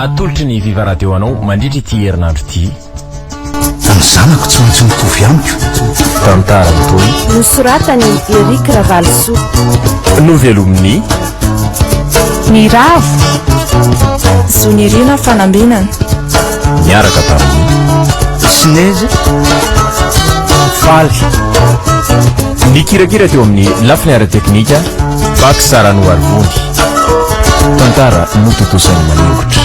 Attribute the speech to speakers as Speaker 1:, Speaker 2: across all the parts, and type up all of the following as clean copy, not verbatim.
Speaker 1: atolotry ny Viva Radio anao mandritra ity herinandro ity.
Speaker 2: Ny zanako tsy maintsy mitovy amiko.
Speaker 1: Tantara toy
Speaker 3: nosoratany Eric Ravalsoa.
Speaker 1: novelomin'ny
Speaker 3: ny ravo Zonirina Fanambinana
Speaker 1: miaraka tamin'ny
Speaker 2: Sinezy
Speaker 1: Faly. Ny kirakira teo amin'ny lafiny ara-teknika Vaky Sara Noarvony. Tantara nototosany manegotra.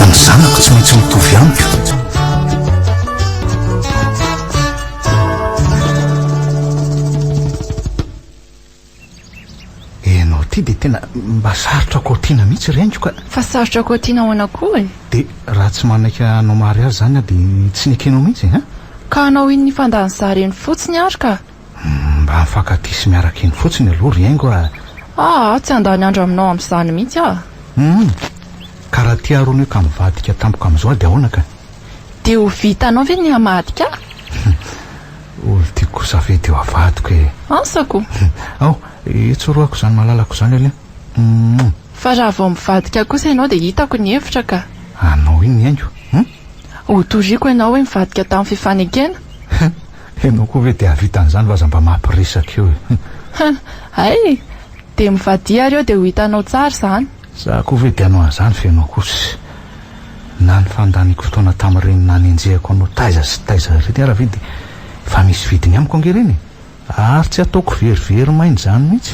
Speaker 2: ny zanako tsy maintsy mitovy amiko. Enao ty dia tena mba sarotra kotiana mihitsy reniko ka.
Speaker 3: fa sarotra kotiana ahoana koa e.
Speaker 2: Dia raha tsy manaiky anao mary azy zany dia tsy nekenao mihitsy ha?
Speaker 3: Ka anao iny fandanizary eny fotsiny ary ka.
Speaker 2: Mba mifankadisy miaraka iny fotsiny aloha riaingo
Speaker 3: tsy andany andro aminao amin'izany mihitsy
Speaker 2: ka raha tia aroneo ka mivadika tampoka amin'izao dia ahoana ka?
Speaker 3: dia ho vitanao ve ny hamadika?
Speaker 2: Olo tia kosa ve dia avadiko e.
Speaker 3: Ansako.
Speaker 2: Ao itsoroako izany malalako izany ale.
Speaker 3: Fa raha vao mivadika kosa ianao dia hitako ny hevitra ka.
Speaker 2: Anao iny haingo
Speaker 3: ho toriako ianao hoe mivadika tamin'ny fifanekena.
Speaker 2: Enao koa ve dia havitan'izany vaza mba mampirisaka eo e.
Speaker 3: Ay dia mivadia ary eo dia ho hitanao tsara izany.
Speaker 2: Za koa ve dia anao an'izany fe enao kosa na ny fandaniko fotoana tamin'ireny nanenjehako anao taiza sy taiza rety ara ve dia fa misy vidiny amiko angereny ary tsy ataoko verivery mainy izany mihitsy.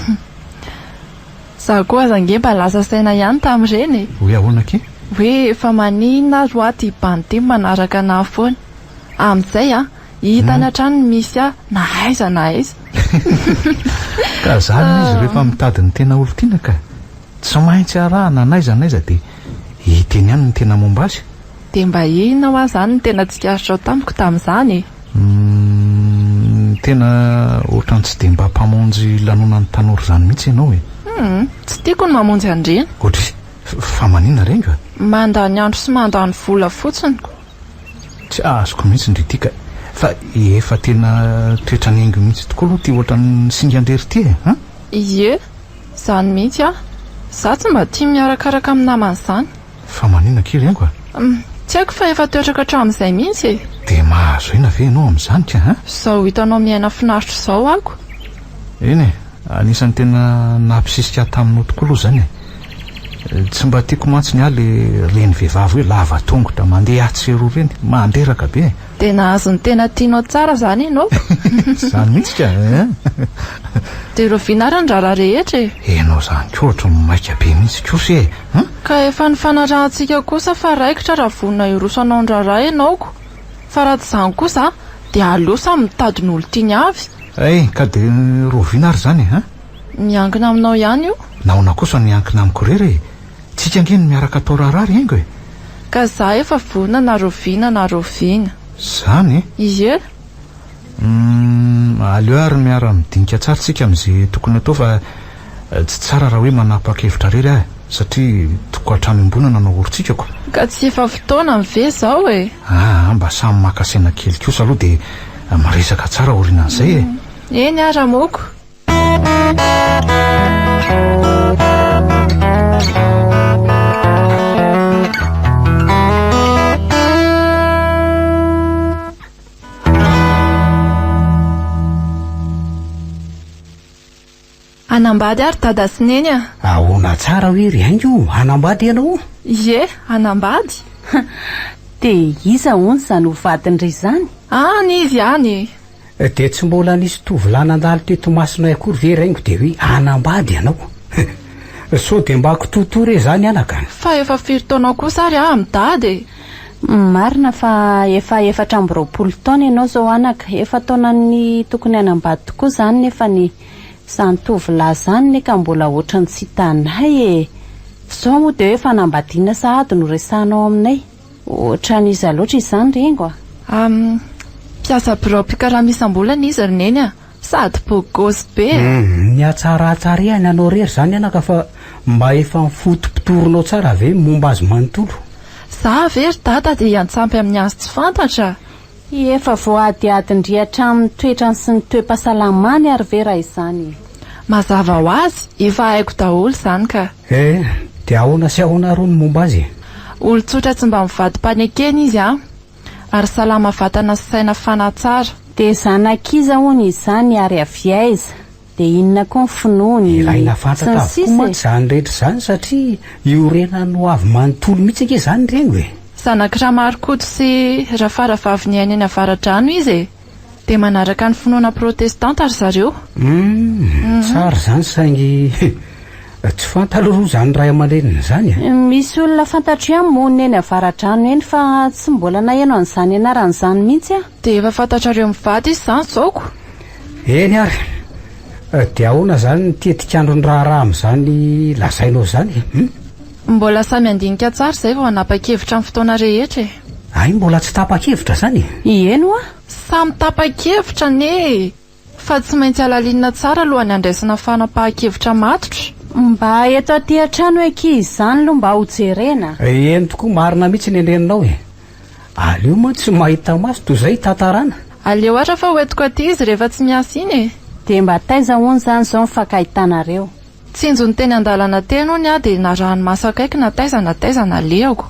Speaker 3: Za koa azange mba lasa saina ihany tamin'ireny.
Speaker 2: Hoe ahoana ke?
Speaker 3: Hoe efa maninona ro aty banty manaraka na foana amin'izay hitany hatrany misy na aiza na aiza.
Speaker 2: Ka zany izy rehefa mitady ny tena olo tiana ka tsy maintsy arahana naiza naiza dia hiteny ihany ny tena momba azy.
Speaker 3: Dia mba inona ho azy zany ny tena tsikaritra ao tamiko tamin'izany.
Speaker 2: Tena ohatrany tsy dia mba mpamonjy lanona ny tanora izany mihitsy ianao e.
Speaker 3: Tsy tiako ny mamonjy andreny.
Speaker 2: Ohatry fa manina rengo
Speaker 3: mandany andro sy mandany vola fotsiny.
Speaker 2: Tsy azoko mihitsy ndry tika fa efa tena toetra ny aingo mihitsy tokoa aloha ty ohatrany singandery ty e.
Speaker 3: Ie zany mihitsy za tsy mba tia miarakaraka amin'ny namana izany.
Speaker 2: Fa manina kely rengo
Speaker 3: tsy haiko fa efa toetraka hatramin'izay mihitsy e.
Speaker 2: dia mahazo ina ve ianao amin'izany ka
Speaker 3: Zao hitanao miaina finaritra izao ako.
Speaker 2: eny e anisan'ny tena nampisisika taminao tokoa aloha zany e. Tsy mba tiako mantsy ny aly reny vehivavy hoe lava tongotra mandeha atsero reny manderaka be.
Speaker 3: Dia nahazo ny tena tianao tsara zany ianao.
Speaker 2: Zany mihitsy ka
Speaker 3: dia ireo vinarany raharaha rehetra e.
Speaker 2: Enao zany koa ohatry maika be mihitsy kosa e.
Speaker 3: Ka efa ny fanarahantsika kosa fa raikitra raha vonina irosanao ny raharaha ianaoko. Fa raha tsy izany kosa dia alosa mitady ny olo tiany avy.
Speaker 2: Ay ka dia roviana ary zany
Speaker 3: miankina aminao ihany io.
Speaker 2: naona kosa niankina amiko rery tsika angeny miaraka atao raharary haingo e.
Speaker 3: Ka za efa vonina na roviana na roviana.
Speaker 2: Zany
Speaker 3: Ie.
Speaker 2: aleo ary miara midinika tsara tsika amin'izay tokony atao fa tsy tsara raha hoe manapa-kevitra rery satria toko hatramy ambonana na orontsika ko.
Speaker 3: Ka tsy efa fotoana mive zao e.
Speaker 2: Mba samy makasaina kely kosa aloha dia miresaka tsara orinan'izay e.
Speaker 3: Eny ara moko. Anambady ary dada sy neny
Speaker 4: ahoana tsara hoe ry haingo anambady ianao.
Speaker 3: Ie anambady.
Speaker 5: dia iza hono zany ho vadindray zany?
Speaker 3: Nizy any.
Speaker 4: Dia tsy mbola nisy tovolahy nandalo teto masonay akory ve ry haingo dia hoe anambady ianao. So dia mba kitotory zany anaka.
Speaker 3: Fa efa firy taona kosa ary midady.
Speaker 5: Marina fa efa 4 taona ianao zao anaka. Efa taonany tokony anambady tokoa zany nefa ny zany tovolahy zany ne ka mbola ohatrany tsy hitanay e. Zao moa dia hoe fanambadiana sahady no resanao aminay. Ohatran'iza loatra izany rengo
Speaker 3: mpiasa birao pikaraha-misam-bolana izy ry neny sady bogosy be.
Speaker 4: Ny atsaratsara ihany anao rery zany anaka fa mba efa mifoto-pitoronao tsara ve momba azy manontolo.
Speaker 3: Za very dada dia iantsampy amin'ny azy tsy fantatra.
Speaker 5: Efa voadiadindrihatra amin'ny toetrany sy ny toe-pahasalamany ary vera izany.
Speaker 3: mazava ho azy efa haiko daholo izany ka
Speaker 4: dia ahoana sy ahoana ro ny momba azy
Speaker 3: olon-tsotra tsy mba mivadi-panekena izy ary salama vatana sy saina fanatsara
Speaker 5: dia zanakiza hono izany ary avy aiza dia inona koa ny finoany
Speaker 4: ilaina fantatra avokoa zany rehetra izany satria iorena no avy manontolo mihitsy ake izany reny hoe
Speaker 3: zanakiraha marikoto sy rafaravavy ny ainy any avaradrano izy dia manaraka ny finoana protestanta ary zareo
Speaker 4: tsara izany saingy tsy fantalo roa izany ray aman-dreniny izany
Speaker 5: misy olona fantatro ihany monina eny avaradrano eny fa tsy mbola naheno an'izany anaran'izany mihitsy
Speaker 3: dia efa fantatrareo mivady izy izany zaoko
Speaker 4: eny ary dia ahoana izany nitetikandro ny raharaha amin'izany lazainao izany
Speaker 3: mbola samy andinika tsara izay vao hanapa-kevitra amin'ny fotoana rehetra
Speaker 4: ay mbola tsy tapa-kevitra izany
Speaker 5: ieno
Speaker 3: samy tapa-kevitra ne fa tsy maintsy alalinina tsara alohan'ny andraisana fanapahan-kevitra matotra
Speaker 5: mba eto aty an-trano ankizy izany aloha mba hojerena
Speaker 4: eny tokoa marina mihitsy ny endreninao aleo moa tsy mahita maso toy izay tantarana
Speaker 3: aleo ohatra fa hoentiko aty izy rehefa tsy miasa iny
Speaker 5: dia mba taiza hono izany izao mifakahitanareo
Speaker 3: tsinjo ny teny an-dalana teny hony dia narahany masakaiky na taiza nalehako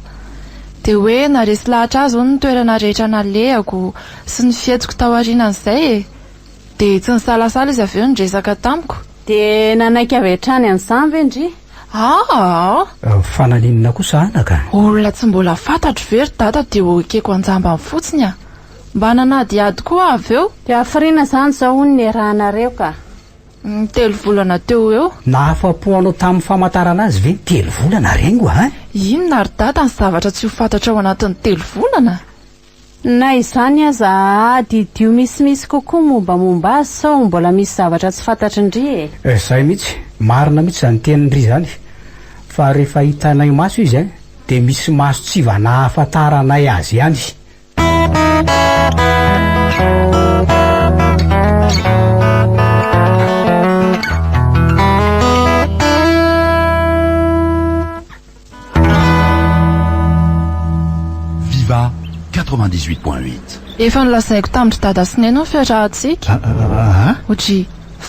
Speaker 3: dia hoe naresy lahatra azy hono ny toerana rehetra nalehako sy ny fietsiko tao aorianan'izay dia tsy nisalasala izy avy eo nidresaka tamiko
Speaker 5: dia nanaiky avy hatrany an'izany ve ndry
Speaker 4: fananinina kosa anaka
Speaker 3: olona tsy mbola fantatro very dada dia okeko anjamba ny fotsiny mba nanadiady koa avy eo
Speaker 5: dia afiriana izany izao hono ny rahanareo ka
Speaker 3: 3 volana teo eo
Speaker 4: nahafa-po anao tamin'ny famantarana azy ve 3 volana rengo
Speaker 3: inona ary dada ny zavatra tsy ho fantatra ao anatin'ny 3 volana
Speaker 5: na izany aza adidio misimisy kokoa mombamomba azy sao mbola misy zavatra tsy fantatry ndry
Speaker 4: izay mihitsy marina mihitsy izany tenindry izany fa rehefa hitanay maso izy dia misy maso tsy vanahafantaranay azy ihany
Speaker 6: Viva 98.8
Speaker 3: efa nilazaiko tamin'ny dada sy neny ny fiarahantsika otry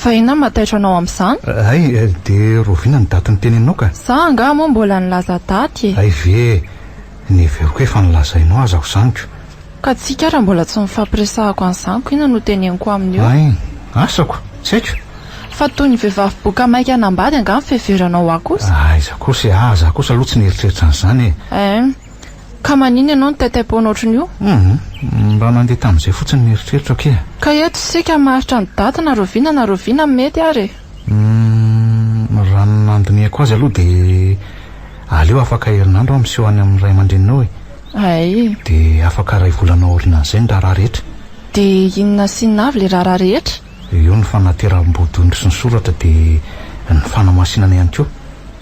Speaker 3: fahina mataitra anao amin'izany
Speaker 2: ay dia rovina ny daty ny tenenao ka
Speaker 3: za anga moa mbola nilaza daty
Speaker 2: ay ve ny veroko efa nilazainao aza ho zaniko
Speaker 3: ka tsika raha mbola tsy mifampiresahako an'izaniko ina no teneniko aminy
Speaker 2: ay asako tsy haiko
Speaker 3: fa toy ny vehivavy boka maika anambady anga mifeveranao akosa
Speaker 2: za kosa za kosa aloha tsy nieritreritra an'izany
Speaker 3: ka maniny ianao ny taitaipaona ohatrany io
Speaker 2: mba nandeha tamin'izay fotsiny nieritreritra ke
Speaker 3: ka eto sika maritra ny daty na roviana mety ary
Speaker 2: raha nandiniako azy aloha dia aleo afaka herinandro miseho any amin'ny ray aman-dreninao
Speaker 3: ay
Speaker 2: dia afaka ray volana orina an'izay ny raharaha rehetra
Speaker 3: dia inona sy navy le raharaha rehetra
Speaker 2: eo ny fanateram-bodondro sy ny soratra dia ny fanamasinana ihany koa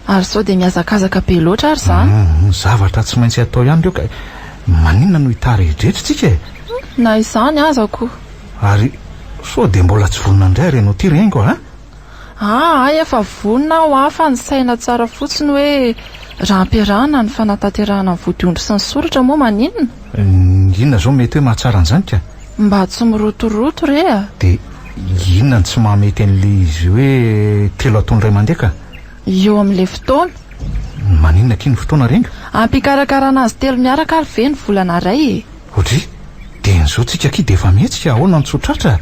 Speaker 3: ary sao dia miazakazaka be loatra ary izany
Speaker 2: zavatra tsy maintsy atao ihany reo ka maninona no hita rehetrarehetra tsika
Speaker 3: na izany azako
Speaker 2: ary sao dia mbola tsy vonina indray renao ty rengo
Speaker 3: ay efa vonina aho hafa ny saina tsara fotsiny hoe raha ampiarahana ny fanatanterahana ny vodiondro sy ny soratra moa maninona
Speaker 2: inona zao mety hoe mahatsara an'izany ka
Speaker 3: mba tsy mirotoroto re
Speaker 2: dia inona ny tsy mahamety an'le izy hoe 3 ataony ray mandeha ka
Speaker 3: eo amin'ilay fotoana
Speaker 2: maninona kiny fotoana renga
Speaker 3: ampikarakarana azy 3 miaraka ary ve ny volana ray
Speaker 2: otry dia nyzao tsika ky dia efa mihetsika ahoana nitsotratra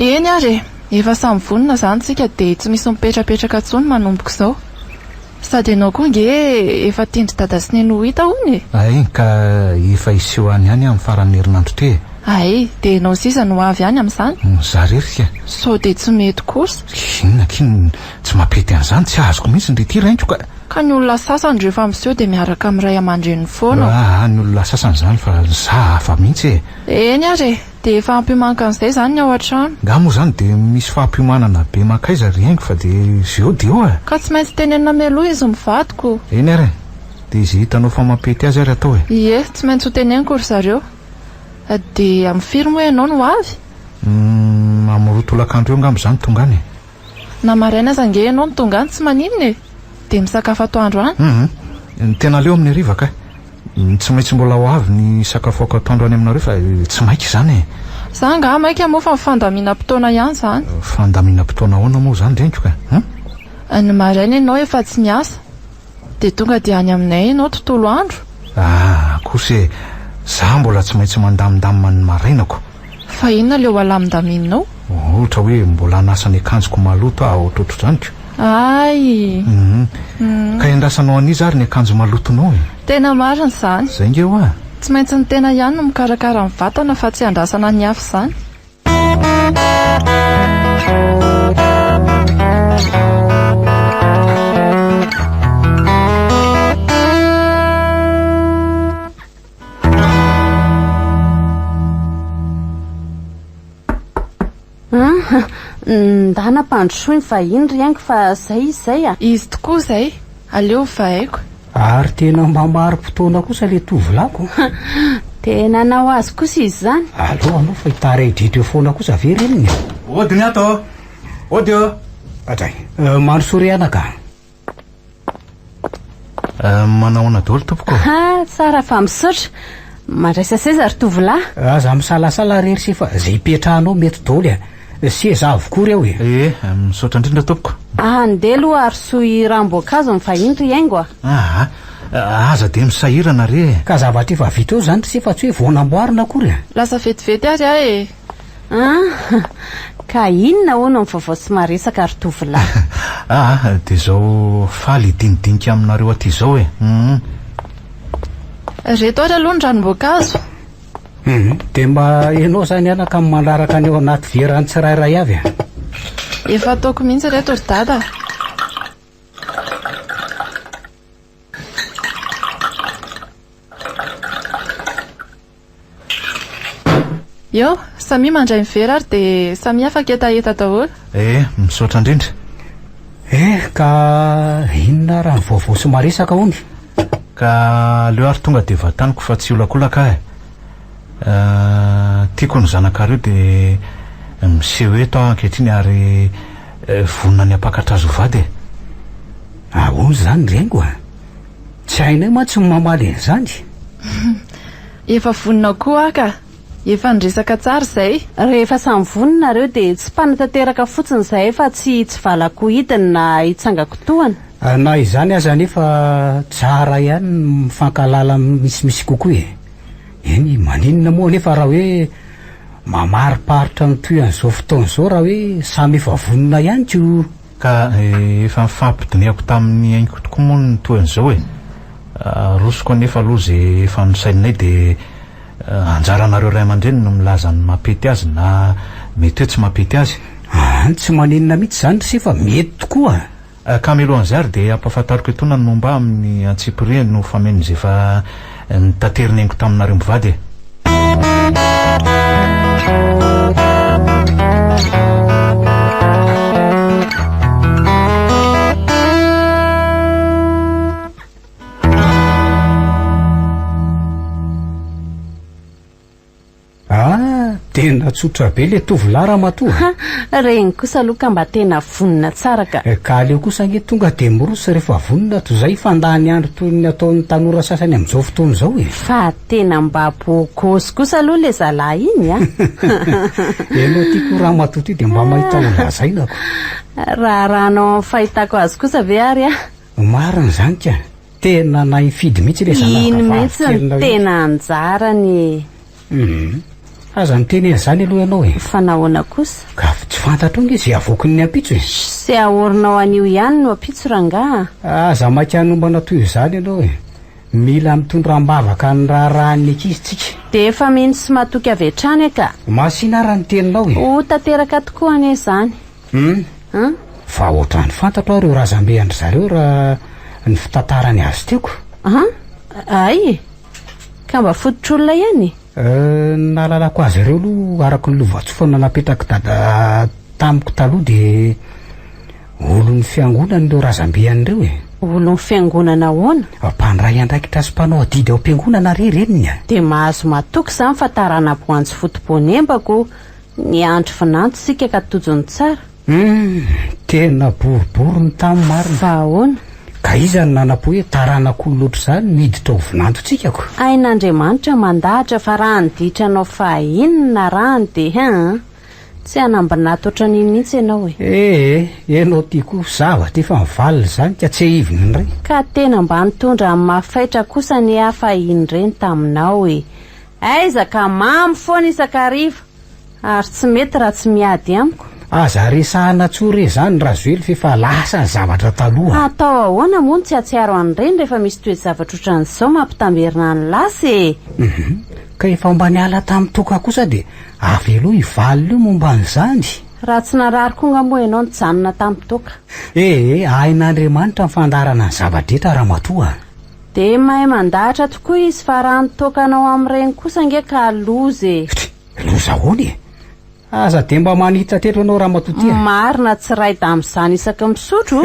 Speaker 3: eny ary efa samy vonina izany tsika dia tsy misy mipetrapetraka tsony manomboko izao sady ianao koa nge efa tindry dada sy neny ho hita hony
Speaker 2: ay ka efa iseho any ihany amin'ny faran'ny herinandro te
Speaker 3: ay dia ianao sisa no avy any amin'izany
Speaker 2: za rerika
Speaker 3: sao dia tsy mety kosa
Speaker 2: inona kiny tsy mampety an'izany tsy azoko mihitsy ndre ty rainko
Speaker 3: ka ny olona sasany rehefa miseho dia miaraka amin'ny ray aman-dreny foana
Speaker 2: ny olona sasany izany fa za hafa mihitsy
Speaker 3: eny ary dia efa ampiomanka an'izay izany ny ao an-trano
Speaker 2: nga moa izany dia misy fahampiomanana be makaiza ry haingo fa dia zeo dia eo
Speaker 3: ka tsy maintsy tenenina mialoha izy mivadiko
Speaker 2: eny ary dia izy hitanao fa mampety azy ary atao
Speaker 3: ie tsy maintsy ho teneniko ry zareo dia amin'ny firy moa ianao no avy
Speaker 2: amoroto olakandro eo ngambo izany tonga any
Speaker 3: na maraina aza nge ianao ny tonga any tsy maninona dia misakafo atoandro any
Speaker 2: ny tena leo amin'ny ariva ka tsy maintsy mbola ho avy ny sakafo ako atoandro any aminareo fa tsy maika izany
Speaker 3: Za nga maika moa fa fandaminam-potoana ihany zany.
Speaker 2: Fandaminam-potoana ahoana moa zany reniko ka?
Speaker 3: Ny maraina ianao efa tsy niasa dia tonga dia any aminay ianao tontolo andro.
Speaker 2: Kosa za mbola tsy maintsy mandamindamina ny marainako.
Speaker 3: Fa inona leo alamin-daminao?
Speaker 2: Ohatra hoe mbola nasa ny akanjoko maloto ohatrohatro zany ka.
Speaker 3: Ay.
Speaker 2: Ka endrasanao an'izy ary ny akanjo malotonao e.
Speaker 3: Tena marina zany.
Speaker 2: Zay ngeo a.
Speaker 3: Tsy maintsy ny tena ihany no mikarakara ny vatana fa tsy andrasana ny hafa zany.
Speaker 5: Ndana mpandrosoa ny vahiny riango fa zay a.
Speaker 3: Izy tokoa zay. Aleo vahaiko.
Speaker 4: Ary tena mamarim-potoana kosa le tovolako.
Speaker 5: Tena nao azy kosa izy zany.
Speaker 4: Aleo anao fa hitara idritra eo foana kosa very iny.
Speaker 2: Odiny ato. Odio.
Speaker 4: Atray. Mandrosoreana ka.
Speaker 2: Manaona daholo tompoko.
Speaker 5: Tsara fa misaotra. Mandraisa seza ary tovolahy.
Speaker 4: Aza misalasala rery sy fa zay petrahanao mety daholo seza avokory ao e.
Speaker 2: Misaotra indrindra tompoko.
Speaker 5: Andeha aloha ary soy ramboankazo ny vahiny riaingo a.
Speaker 2: Aza de misahirana re.
Speaker 4: Ka zavatra efa vita eo zany sy fa tsy hoe voanamboarina akory.
Speaker 3: Lasa vetivety ary e.
Speaker 5: Ka inona hono ny vaovao tsy maresaka ary tovolahy.
Speaker 2: De zao faly dinidinika aminareo aty zao e.
Speaker 3: Reto ary aloha ny ranom-boankazo.
Speaker 4: De mba ianao zany anaka amin'ny manaraka aneo anaty verany tsirairay avy a.
Speaker 3: Efa ataoko mihitsy reto ry dada. Eo, samy mandray mivera ary dia samy afaka etaeta daholo.
Speaker 2: Misaotra indrindra.
Speaker 4: Ka inona raha ny vaovao sy maresaka hony?
Speaker 2: Ka leo ary tonga de vataniko fa tsy olakolaka tiako ny zanakareo de miseho eto ankehitriny ary vonina ny apakatrazo vady.
Speaker 4: Ahoana zany rengo a? Tsy hainay mantsy ny mamaly an'izany.
Speaker 3: Efa vonina koa ka. Efa nresaka tsara zay.
Speaker 5: Rehefa samy voninareo dia tsy mpanatanteraka fotsiny zay fa tsy valako hidiny na hitsangako tohana.
Speaker 4: Na izany aza nefa tsara ihany mifankalala misimisy kokoa e. Eny maninona moa nefa raha hoe mamariparitra mitoy an'izao fotoana izao raha hoe samy efa vonina ihany ko.
Speaker 2: Ka efa mifampidinihako tamin'ny ainiko tokoa moa ny toan'izao e. Rosoko nefa aloha zay efa nosainay de anjaranareo ray aman-dreny no milaza ny mampety azy na mety hoe tsy mampety azy.
Speaker 4: Tsy maninona mihitsy zany sy efa mety tokoa.
Speaker 2: Ka melohan'izay ary de ampahafantariko etona ny momba amin'ny antsipire no fameno izay efa nitateriny aingo taminareo mivady e.
Speaker 4: Tena tsotra be le tovolahy raha matoa.
Speaker 5: Reny kosa aloha ka mba tena vonina tsara ka.
Speaker 4: Ka leo kosa nge tonga de miroso rehefa vonina toy izay fandahany andro toy ny ataon'ny tanora sasany amin'izao fotoana izao e.
Speaker 5: Fa tena mba bokosy kosa aloha le zalahy iny a.
Speaker 4: Elo tiako raha matoa de mba mahita ho lazainako.
Speaker 5: Rahanao fahitako azy kosa ve ary a?
Speaker 4: Marina zany ka. Tena nahifidy mihitsy le zalahy.
Speaker 5: Iny mihitsy ny tena anjarany.
Speaker 4: Aza miteny zany aloha ianao e.
Speaker 5: Fa nahoana kosa?
Speaker 4: Ka tsy fantatro nge zay avoakiny ny ampitso e.
Speaker 5: Sy ahorinao an'io ihany no ampitso rangaha.
Speaker 4: Aza maika nombana toy izany ianao e. Mila mitondram-bavaka ny raharahany ankizitsika.
Speaker 5: De efa mino sy matoky avy hatrany ka.
Speaker 4: Masina raha ny teninao e.
Speaker 5: Ho tanteraka tokoa ane zany.
Speaker 4: Fa ohatrany fantatro areo razambe andry zareo raha ny fitantarany azy tiako.
Speaker 5: Ay, ka mba fototr'olona ihany.
Speaker 4: Nahalalako azy ireo aloha araka ny lovatsofana napetraka dada tamiko taloha de olon'ny fiangonana ireo razambe an'ireo e.
Speaker 5: Olon'ny fiangonana ahoana?
Speaker 4: Mpandray andraikitra sy mpanao adidy ao am-piangonana reniny a.
Speaker 5: De mahazo matoky zany fa tarana boanjo fotoponembako ny andro finanto sika ka tojony tsara.
Speaker 4: Tena boribory ny tamin'ny marina.
Speaker 5: Va ahoana?
Speaker 4: ka iza ny nanam-po hoe taranak'olo loatra zany miditra ho vinantotsikako
Speaker 5: ain'andriamanitra mandahatra fa raha nyditranao fahinona rahany dia tsy hanambinatotra niny mihitsy ianao
Speaker 4: ianao tiako zavatra efa mivalina zany ka tsy ahiviny indray
Speaker 5: ka tena mba nitondra amin'ny mahafaitra kosa ny hafahiny ireny taminao aiza ka mamy foana isakariva ary tsy mety raha tsy miady amiko
Speaker 4: aza resahana tsore zany raha zoely fefa lasa ny zavatra taloha
Speaker 5: atao ahoana moa ny tsy atsiaro an'ireny rehefa misy toe-zavatra ohatran'izao mampitamberina ny lasy
Speaker 4: ka efa mba niala tamin'ny toka kosa dia avy aloha hivalina io momba n'izany
Speaker 5: raha tsy narary konga moa ianao nijanona tamin'ny toka
Speaker 4: hain'andriamanitra mifandarana ny zavadrehetra raha matoa
Speaker 5: dia mahay mandahatra tokoa izy fa raha nitokanao amin'ireny kosa nge ka lozy
Speaker 4: loza hoany aza dia mba manitra teto ianao raha matotia
Speaker 5: marina tsy ray da amin'izany isaky misotro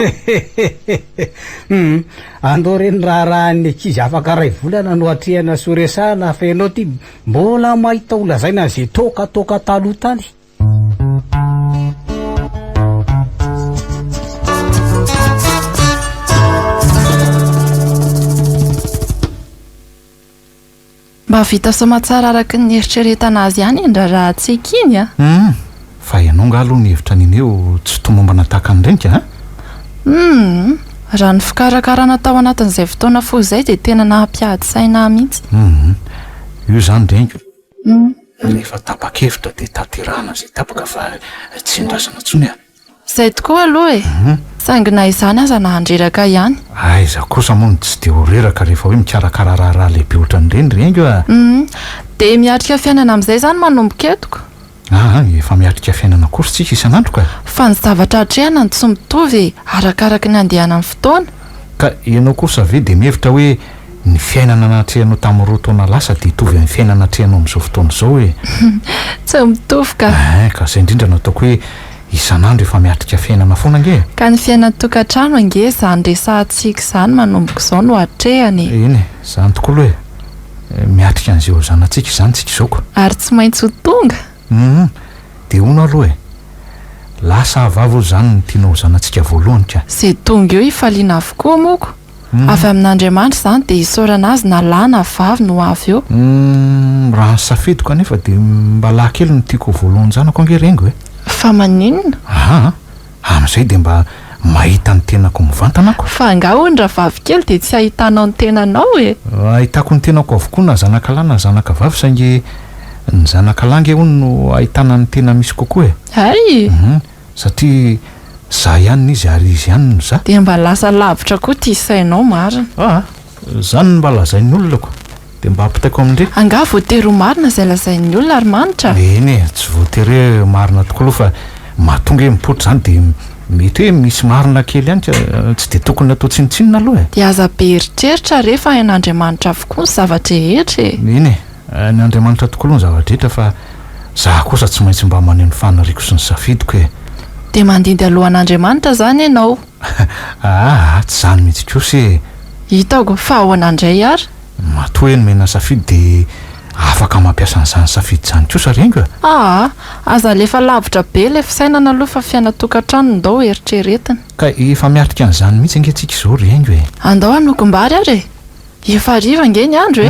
Speaker 4: andao reny raharahany ankizy afaka ray volana no atrehana soresahana fa ianao ty mbola mahita olazaina zay tokatoka taloha tany
Speaker 3: mba vita somatsara araka ny eritreretana azy ihany indra raha tsy ekiny
Speaker 2: fa ianao nga aloha ny hevitra niny eo tsy tomombana tahaka an'ireny
Speaker 3: raha ny fikarakarana tao anatin'izay fotoana fo izay dia tena nahampiady saina mihitsy
Speaker 2: io zany reniko rehefa tapa-kevitra dia taterahana zay tapaka fa tsy indrazana tsony
Speaker 3: izay tokoa aloha saingina izany aza nahandreraka ihany
Speaker 2: aiza kosa moa tsy dia ho reraka rehefa hoe mikarakara raha lehibe ohatran'ireny rengo
Speaker 3: dia miatrika fiainana amin'izay zany manomboka etoko
Speaker 2: efa miatrika fiainana kory tsika isan'andro ka
Speaker 3: fa ny zavatra atrehana ny tsy mitovy arakaraka ny andehana amin'ny fotoana
Speaker 2: ka ianao kosa ve dia mihevitra hoe ny fiainana natrehanao tamin'ny roa taona lasa dia hitovy amin'ny fiainana atrehanao amin'izao fotoana izao hoe
Speaker 3: tsy mitovy ka
Speaker 2: izay indrindra nataoko hoe isan'andro efa miatrika fiainana foana nge
Speaker 3: ka ny fiainana tokantrano ange zany resahantsika izany manomboka izao no atrehany
Speaker 2: eny izany tokoa aloha miatrika an'izay ozanantsika izany tsika izao ko
Speaker 3: ary tsy maintsy ho tonga
Speaker 2: dia hono aloha lasa avavo zany ny tiana ozanantsika voalohany ka
Speaker 3: izay tonga eo hifaliana avokoa moko avy amin'andriamanitra izany dia hisaorana azy na lahy na vavy no avy eo
Speaker 2: raha ny safidiko anefa dia mba lahy-kely no tiako voalohany zanako ange rengo
Speaker 3: fa maninona
Speaker 2: amin'izay dia mba mahita ny tenako mivantanako
Speaker 3: fa nga hoy ny rahavavy kely dia tsy ahitanao ny tenanao
Speaker 2: ahitako ny tenako avokoa na zanaka lahy na zanaka vavy saingy ny zanaka lahy nge hono no ahitana ny tena misy kokoa satria za ihany izy ary izy ihany no za
Speaker 3: dia mba lasa lavitra koa tia sainao marina
Speaker 2: zany mba lazain'ny olonako dia mba ampitaiko amin'indray
Speaker 3: anga voatery ho marina izay lazain'ny olona ary manitra
Speaker 2: tsy voatery marina tokoa aloha fa mahatonga hoe mipotra zany dia mety hoe misy marina kely ihany tsy dia tokony atao tsinitsinina aloha
Speaker 3: dia aza be eritreritra rehefa hain'andriamanitra avokoa ny zavatra rehetra
Speaker 2: ny Andriamanitra tokoa aloha ny zavadrehetra fa za kosa tsy maintsy mba maneho ny fanariako sy ny safidiko
Speaker 3: dia mandindy alohan'andriamanitra zany ianao
Speaker 2: tsy zany mihitsy kosa
Speaker 3: hitako fa ahoanandray ary
Speaker 2: matoa hoe nomena safidy dia afaka mampiasa n'izany safidy zany kosa rengo
Speaker 3: aza lefa lavitra be le fisainana aloha fa fiainatokantrano ndao eritreretina
Speaker 2: ka efa miatrika an'izany mihitsy angentsika izao rengo
Speaker 3: andao anokombary ary efa riva nge ny andro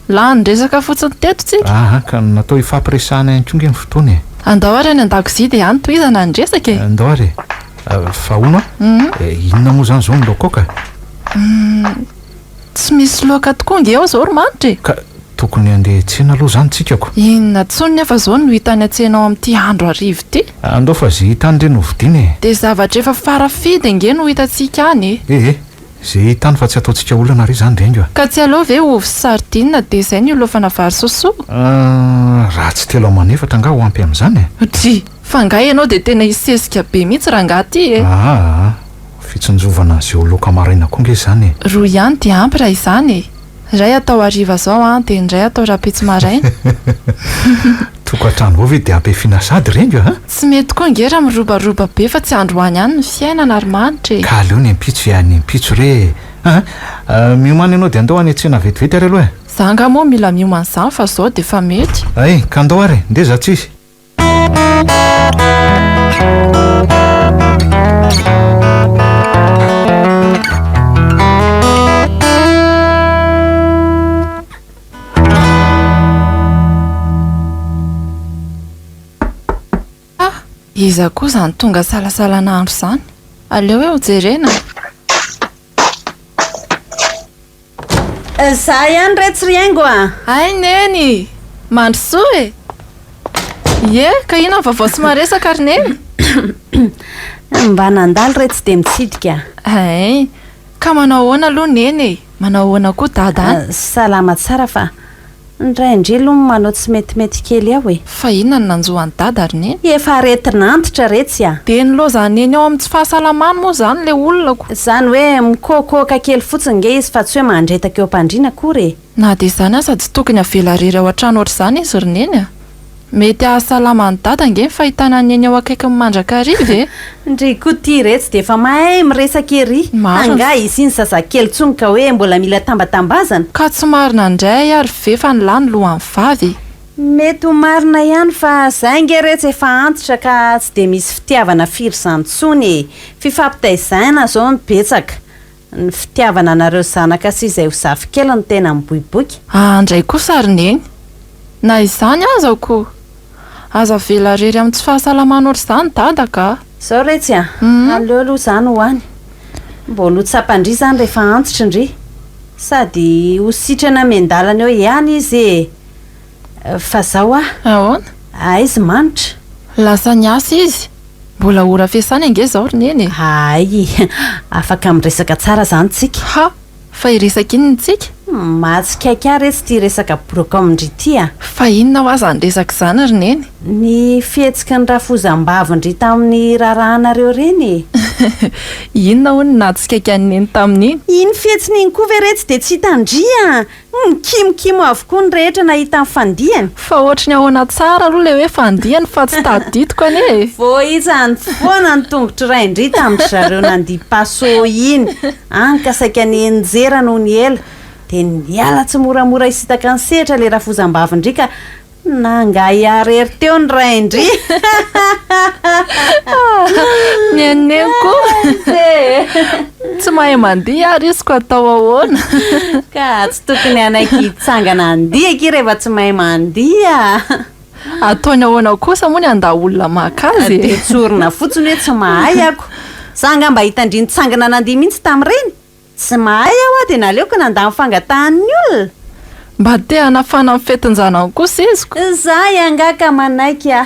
Speaker 3: lany resaka fotsiny teto tsika
Speaker 2: ka natao ifampiresahana ihany koa nge ny fotoana
Speaker 3: andao ary any an-dakozia dia any tohizana ny resaka
Speaker 2: andao ary fa hono inona moa zany zao ny laokoka
Speaker 3: tsy misy loaka tokoa nge eo zao romanitra
Speaker 2: ka tokony andeha tsena aloha zany tsikako
Speaker 3: inona tsony nefa zao no hitany antsenao amin'ity andro arivo ty
Speaker 2: andao fa zay hitany ireny hovidiana
Speaker 3: dia zavatra efa farafidy nge no hitantsika any
Speaker 2: zay hitany fa tsy ataontsika olana ry zany rengo
Speaker 3: ka tsy aloha ve ovy sardinina dia izay ny olofana vary sosoa
Speaker 2: raha tsy telo amanefatra nga ho ampy amin'izany
Speaker 3: dry fa nga ianao dia tena hisesika be mihitsy raha nga ty
Speaker 2: fitsinjovana an'izay oloka maraina koa nge zany
Speaker 3: roa ihany dia ampy raha izany iray atao ariva zao dia indray atao rapitsy maraina
Speaker 2: tokantrano ve dia ampiafiana sady rengo
Speaker 3: tsy mety koa nge raha mirobaroba be fa tsy andro any ihany ny fiainana ary manitra
Speaker 2: ka aleo ny ampitso ihany ampitso re miomany ianao dia andao any an-tsena vetivety ary aloha
Speaker 3: zanga moa mila miomana izany fa zao dia efa mety
Speaker 2: ka andao ary ndeza tsisy
Speaker 3: iza koa zany tonga salasalana andro zany aleo hoe ho jerena
Speaker 5: za ihany retsiriaingo a
Speaker 3: ay neny mandrosoa e ie ka ina ny vaovao sy maresaka ary neny
Speaker 5: mba nandalo retsy de mitsidika
Speaker 3: ay ka manao ahoana aloha neny e manao ahoana koa dada
Speaker 5: salama tsara fa ndray indrelo manao tsy metimety kely aho e
Speaker 3: fa inona ny nanjoany dada ary neny
Speaker 5: efa aretinantitra retsy a
Speaker 3: de nyloza neny ao amin'ny tsy fahasalamany moa zany le olonako
Speaker 5: zany hoe mikokoka kely fotsiny nge izy fa tsy hoe mandretaka eo am-pandriana kory e
Speaker 3: na de zany aza tsy tokony avela rery ao an-trano ohatr' zany izy ry neny a mety ahasalamany dada nge fahitana neny ao akaiky mandrakarivy e
Speaker 5: ndry koa ty retsy de efa mahay miresaka ery
Speaker 3: Marina.
Speaker 5: anga izy iny zazakely tsony ka hoe mbola mila tambatambazana
Speaker 3: ka tsy marina indray ary ve fa ny lany lohany vavy
Speaker 5: mety ho marina ihany fa zay nge retsy efa antitra ka tsy de misy fitiavana firy zany tsony e fifampitaizaina zao mibetsaka ny fitiavana anareo zanaka sy izay ho zafikely ny tena miboiboiky
Speaker 3: andray kosa ary neny na izany aza ko aza vela rery amin'ny tsy fahasalamany ohatr' zany dada ka
Speaker 5: zao retsy a aleo aloha zany hoany mbola ho tsapandry zany rehefa antitra indry sady ho sitrana mendalana eo ihany izy e fa zao a
Speaker 3: ahoana
Speaker 5: izy manitra
Speaker 3: lasa niasa izy mbola ora fiasany ange zao ry neny
Speaker 5: ay afaka miresaka tsara zany tsika
Speaker 3: ha fa iresaka inony tsika
Speaker 5: mahatsikaiky retsy ty resaka boroko amindry ty a
Speaker 3: fa inona ho aza ny resaka zany ry neny
Speaker 5: ny fihetsiky ny rafozam-bavindry tamin'ny rarahanareo reny
Speaker 3: inona ho ny natsikaiky any neny tamin'iny
Speaker 5: iny fihetsin'iny koa ve retsy de tsy hitandria mikimokimo avokoa ny rehetra nahita ny fandihany
Speaker 3: fa ohatry ny ahoana tsara aloha le hoe fandihany fa tsy tadidiko ane
Speaker 5: vo izany foana ny tongotry ray indry tamin'ny zareo nandihy paso iny anka saika ny enjera noho ny ela de niala tsy moramora isitaka ny sehatra le rafozam-bavindry ka nangahiarery teo ny ray indry
Speaker 3: ny anenko tsy mahay mandiha ary izy ko atao ahoana
Speaker 5: ka tsy tokony anaiky hitsangana andiha ky rehefa tsy mahay mandiha
Speaker 3: ataony ahoana kosa moa ny anda olona makazy
Speaker 5: de tsorina fotsiny hoe tsy mahay ako zanga mba hitandry nitsangana nandiha mihitsy tamin'ireny tsy mahay aho a de naleoko nanda mifangatahany olona
Speaker 3: mba te hanafana amin'ny fetin-janany kosa iziko
Speaker 5: za iangaka manaiky a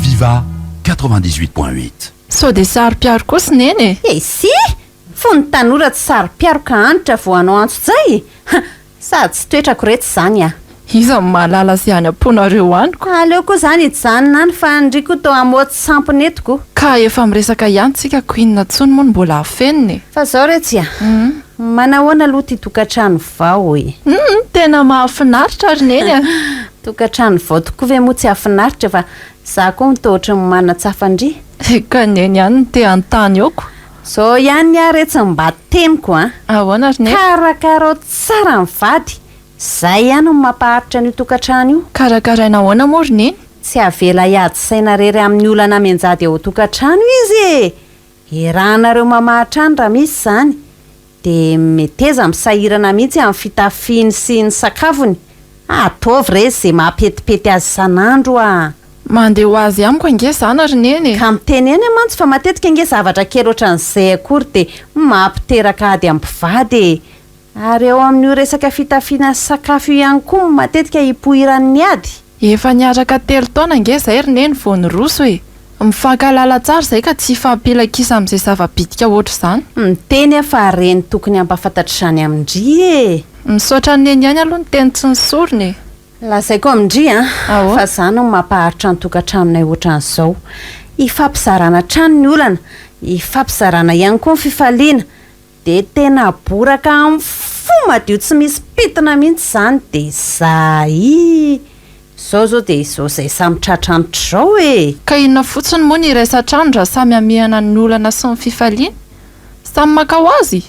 Speaker 6: Viva 98.8.
Speaker 3: so de sary-piaro kosa neny
Speaker 5: e sy fony tanora tsy sary-piaroka antitra vo hanao antso zay sady tsy toetrako retsy zany a
Speaker 3: iza ny mahalala sy any am-ponareo anyko
Speaker 5: aleo koa zany hijanona any fa ndry koa tao amoatsy sampony etiko
Speaker 3: ka efa miresaka ihany tsika ko inona tsony moa ny mbola hafeniny
Speaker 5: fa zao retsy a manahoana aloha ty tokantrano vao e
Speaker 3: tena mahafinaritra ary neny a
Speaker 5: tokantrano vao tokoa ve moa tsy hafinaritra fa za koa mitohatra ny mana-tsafandry
Speaker 3: ka neny ihany ny te an-tany eoko
Speaker 5: zao ihany a retsy mba teniko a
Speaker 3: ahoana ary neny
Speaker 5: karakara tsara ny vady zay ihany no mampaharitra n'io tokantrano io
Speaker 3: karakaraina ahoana moa ry neny
Speaker 5: tsy avela hiady saina rery amin'ny olana menjady ao tokantrano izy e irahanareo mamahatra any raha misy zany de meteza misahirana mihitsy amin'ny fitafiny sy ny sakafony ataovy rezy zay mampetipety azy sanandro a
Speaker 3: mandeha ho azy amiko ange zany ry neny
Speaker 5: ka miteny eny mantsy fa matetika ange zavatra kely ohatran'izay akory de mampiteraka ady am-pivady e ary eo amin'io resaka fitafiana sy sakafo io ihany koa matetika hipohiran'ny ady
Speaker 3: efa niaraka telo taona nge zay ry neny vo nyroso e mifankalala tsara zay ka tsy fampilakisa amin'izay zava-bitika ohatr' zany
Speaker 5: miteny a fa reny tokony hampafantatra izany amindry e
Speaker 3: misaotra ny neny ihany aloha ny teny tsy nisorony e
Speaker 5: lazaiko amindry a
Speaker 3: Ahoa?
Speaker 5: fa zany no mampaharitra ny tokantranonay ohatran'izao hifampizarana trano ny olana hifampizarana ihany koa ny fifaliana de tena boraka amin'ny fo madio tsy misy pitina mihitsy zany de zay zao de izao zay samy tratrantitra zao e
Speaker 3: ka inona fotsiny moa ny raisan-trano raha samy amihana ny olana sy ny fifaliana samy maka ho azy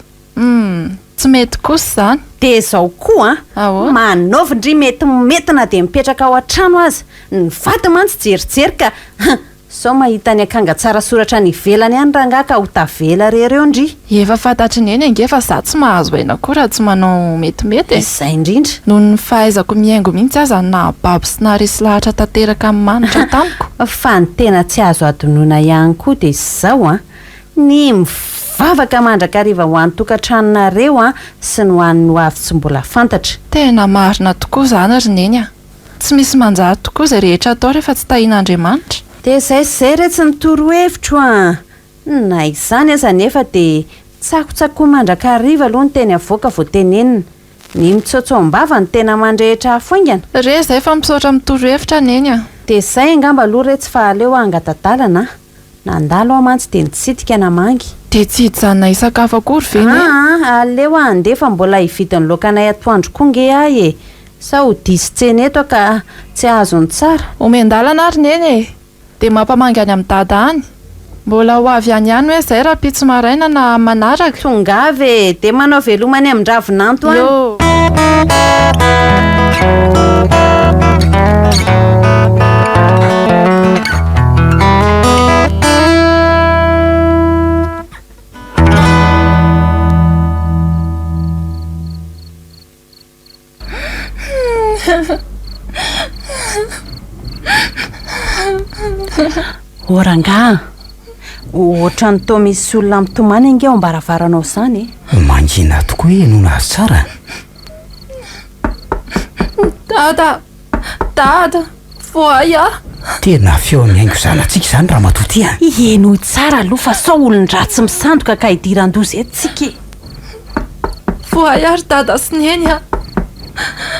Speaker 3: tsy mety kosa zany
Speaker 5: de zao koa
Speaker 3: Ahoa?
Speaker 5: manaovindry mety metina de mipetraka ao an-trano azy ny vady mantsy jerijery ka sao mahita ny akanga tsara soratra ny ivelany ihany raha ngaka ho tavela rereo ndry
Speaker 3: efa fantatry ny eny ange fa za tsy mahazo aina koa tsy manao metimety
Speaker 5: izay indrindra
Speaker 3: noho ny fahaizako miaingo mihitsy aza na babo sy naresy lahatra tanteraka amin'ny manitra tamiko
Speaker 5: fa ny tena tsy azo adonoina ihany koa dia izao a ny mivavaka mandrakariva ho an'ny tokantranonareo a sy ny ho an'ny ho avy tsy mbola fantatra
Speaker 3: tena marina tokoa zany ry neny a tsy misy manjary tokoa izay rehetra atao rehefa tsy tahian'Andriamanitra
Speaker 5: dia izay rehetra ny torohevitro a na izany aza nefa dia tsakotsako mandrakariva aloha ny teny avoaka voatenenina ny mitsoatsoam-bava ny tena mandrehitra afoingana
Speaker 3: re izay fa misaotra mitorohevitra neny a
Speaker 5: dia izay angamba aloha retsy fa aleo angatadalana nandalo amantsy dia nitsitika namangy
Speaker 3: dia tsy hijanona isakafo akory veny
Speaker 5: aleo andefa mbola hividin'ny lokanay atoandro konge ahy e sa ho disy tsena eto ka tsy ahazony tsara
Speaker 3: omendalana ary neny e dia mampamangy any amin'ny dada any mbola ho avy any ihany hoe izay raha pitso maraina na manaraka
Speaker 5: tonga avy dia manao velomany amin-dravinanto any oranga ohatra ny to misy olona mitomany ange ao mbaravaranao izany
Speaker 4: mangina tokoa e no nazy tsara
Speaker 3: dada voay a
Speaker 4: tena feo miaingo zanantsika izany raha matoty a
Speaker 5: eno tsara aloha fa sao olon-dratsy misandoka ka hidiran-dozy etsika
Speaker 3: voay ary dada sy neny a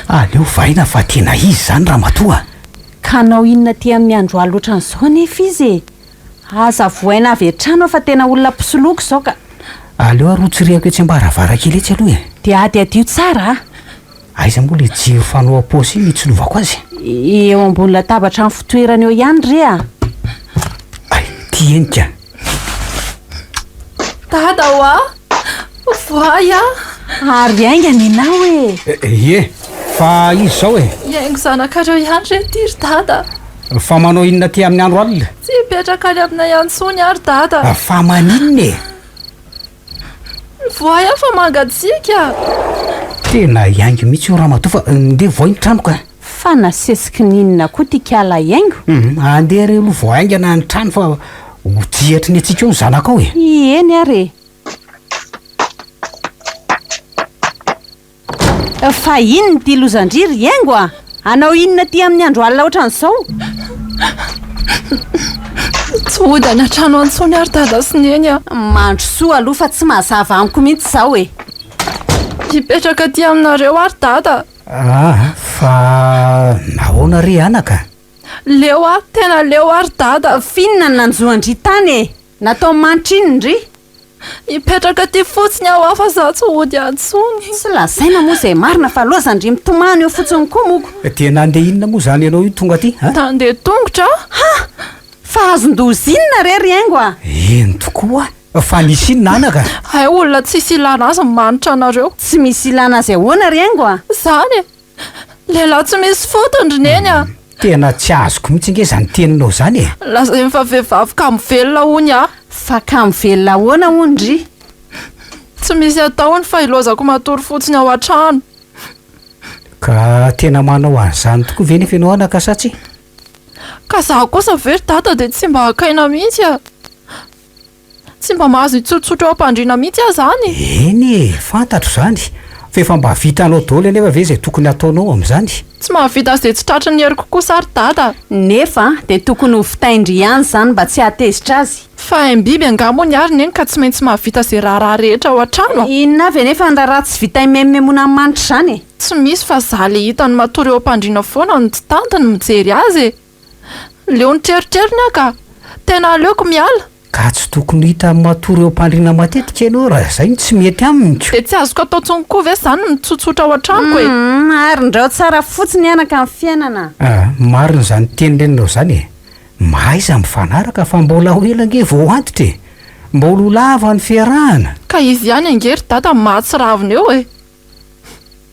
Speaker 4: aleo vaina fa tena izy zany raha matoa
Speaker 5: ka nao inona ty amin'ny andro aly loatra n'izao nefa izy e aza voaina avy an-trano fa tena olona mpisoloko izao ka
Speaker 4: aleo arotsiriako etsy ambaravarakely etsy aloha e
Speaker 5: dia ady adio tsara
Speaker 4: aiza moa le jiro fanao am-paosy mitsolovako azy
Speaker 5: eo ambony latabatra amin'ny fitoerana eo ihany re a
Speaker 4: ay ty enika
Speaker 3: dada oa voay a
Speaker 5: ary aingana ianao
Speaker 4: e fa izy zao e
Speaker 3: iaingo zanakareo ihany re tiry dada
Speaker 4: fa manao inona ty amin'ny andro alina
Speaker 3: tsy hipetraka any aminay antsony ary dada
Speaker 4: fa maninona e
Speaker 3: voay a fa mangatsika
Speaker 4: tena iaingo mihitsy io raha matoa fa ndeha voay ny trano ka
Speaker 5: fa nasesiky ninona koa ty kala iaingo
Speaker 4: andeha re aloha voaingana ny trano fa ho diatry ny atsika eo ny zanaka ao e
Speaker 5: eny ary fa inony ty lozandriry iaingo a anao inona ty amin'ny andro alina ohatra n'izao
Speaker 3: tsy ody any an-trano antsony ary dada sy neny a
Speaker 5: mandro soa aloha fa tsy mahazava amiko mihitsy izao e
Speaker 3: hipetraka ty aminareo ary dada
Speaker 4: fa nahoana re anaka
Speaker 3: leo a tena leo ary dada
Speaker 5: finona ny nanjoandry tany e natao manitra iny ndry
Speaker 3: hipetraka ty fotsiny aho afa za tsy ody antsony
Speaker 5: tsy lazaina moa izay marina fa loazandry mitomany eo fotsiny koa moko
Speaker 4: dia nandeha inona moa zany ianao io tonga ty
Speaker 3: nandeha tongotra
Speaker 5: fa azon-dozy inona rery aingo a
Speaker 4: eny tokoa fa nisy inona anaka
Speaker 3: ay olona tsisy ilana azy manitra anareo
Speaker 5: tsy misy ilana azy ahoana ry aingo a
Speaker 3: zany e lehilahy tsy misy fotondry neny a
Speaker 4: tena tsy azoko mihitsy nge zany teninao zany e
Speaker 3: lazay fa vehivavy ka mivelona hony a
Speaker 5: fa ka mivelona ahoana ondry
Speaker 3: tsy misy ataony fa ilozako matory fotsiny ao an-trano
Speaker 4: ka tena manao an'izany tokoa ve nefa ianao anaka sa tsy
Speaker 3: ka za kosa very dada dia tsy mba hakaina mihitsy a tsy mba mahazo hitsotsotro eo am-pandriana mihitsy a zany
Speaker 4: eny e fantatro zany fa efa mba vitanao daholo nefa ve zay tokony ataonao amin'izany
Speaker 3: tsy mahavita zay tsy tratry ny heriko kosa ary dada
Speaker 5: nefa dia tokony ho vitaindry ihany zany mba tsy hahatezitra azy
Speaker 3: fa haim-biby angamony ary neny ka tsy maintsy mahavita zay raharaha rehetra ao an-trano
Speaker 5: inona avy nefa ny raharaha tsy vita imememona amin'ny manitra zany e
Speaker 3: tsy misy fa za le hitany matory eo am-pandriana foana no tsy tantiny mijery azy e leo ny treritreriny aka tena aleoko miala
Speaker 4: ka tsy tokony hita matory eo am-pandriana matetika ianao raha zay no tsy mety aminiko
Speaker 3: dia tsy azoko atao tsony koa ve zany mitsotsotra ao an-tranoko e
Speaker 5: ary ndrao tsara fotsiny anaka amin'ny fiainana
Speaker 4: marina zany tenireninao zany e maiza mifanaraka fa mbola ho elange vao antitra e mbola ho lava ny fiarahana
Speaker 3: ka izy ihany angery dada matsy ravina eo e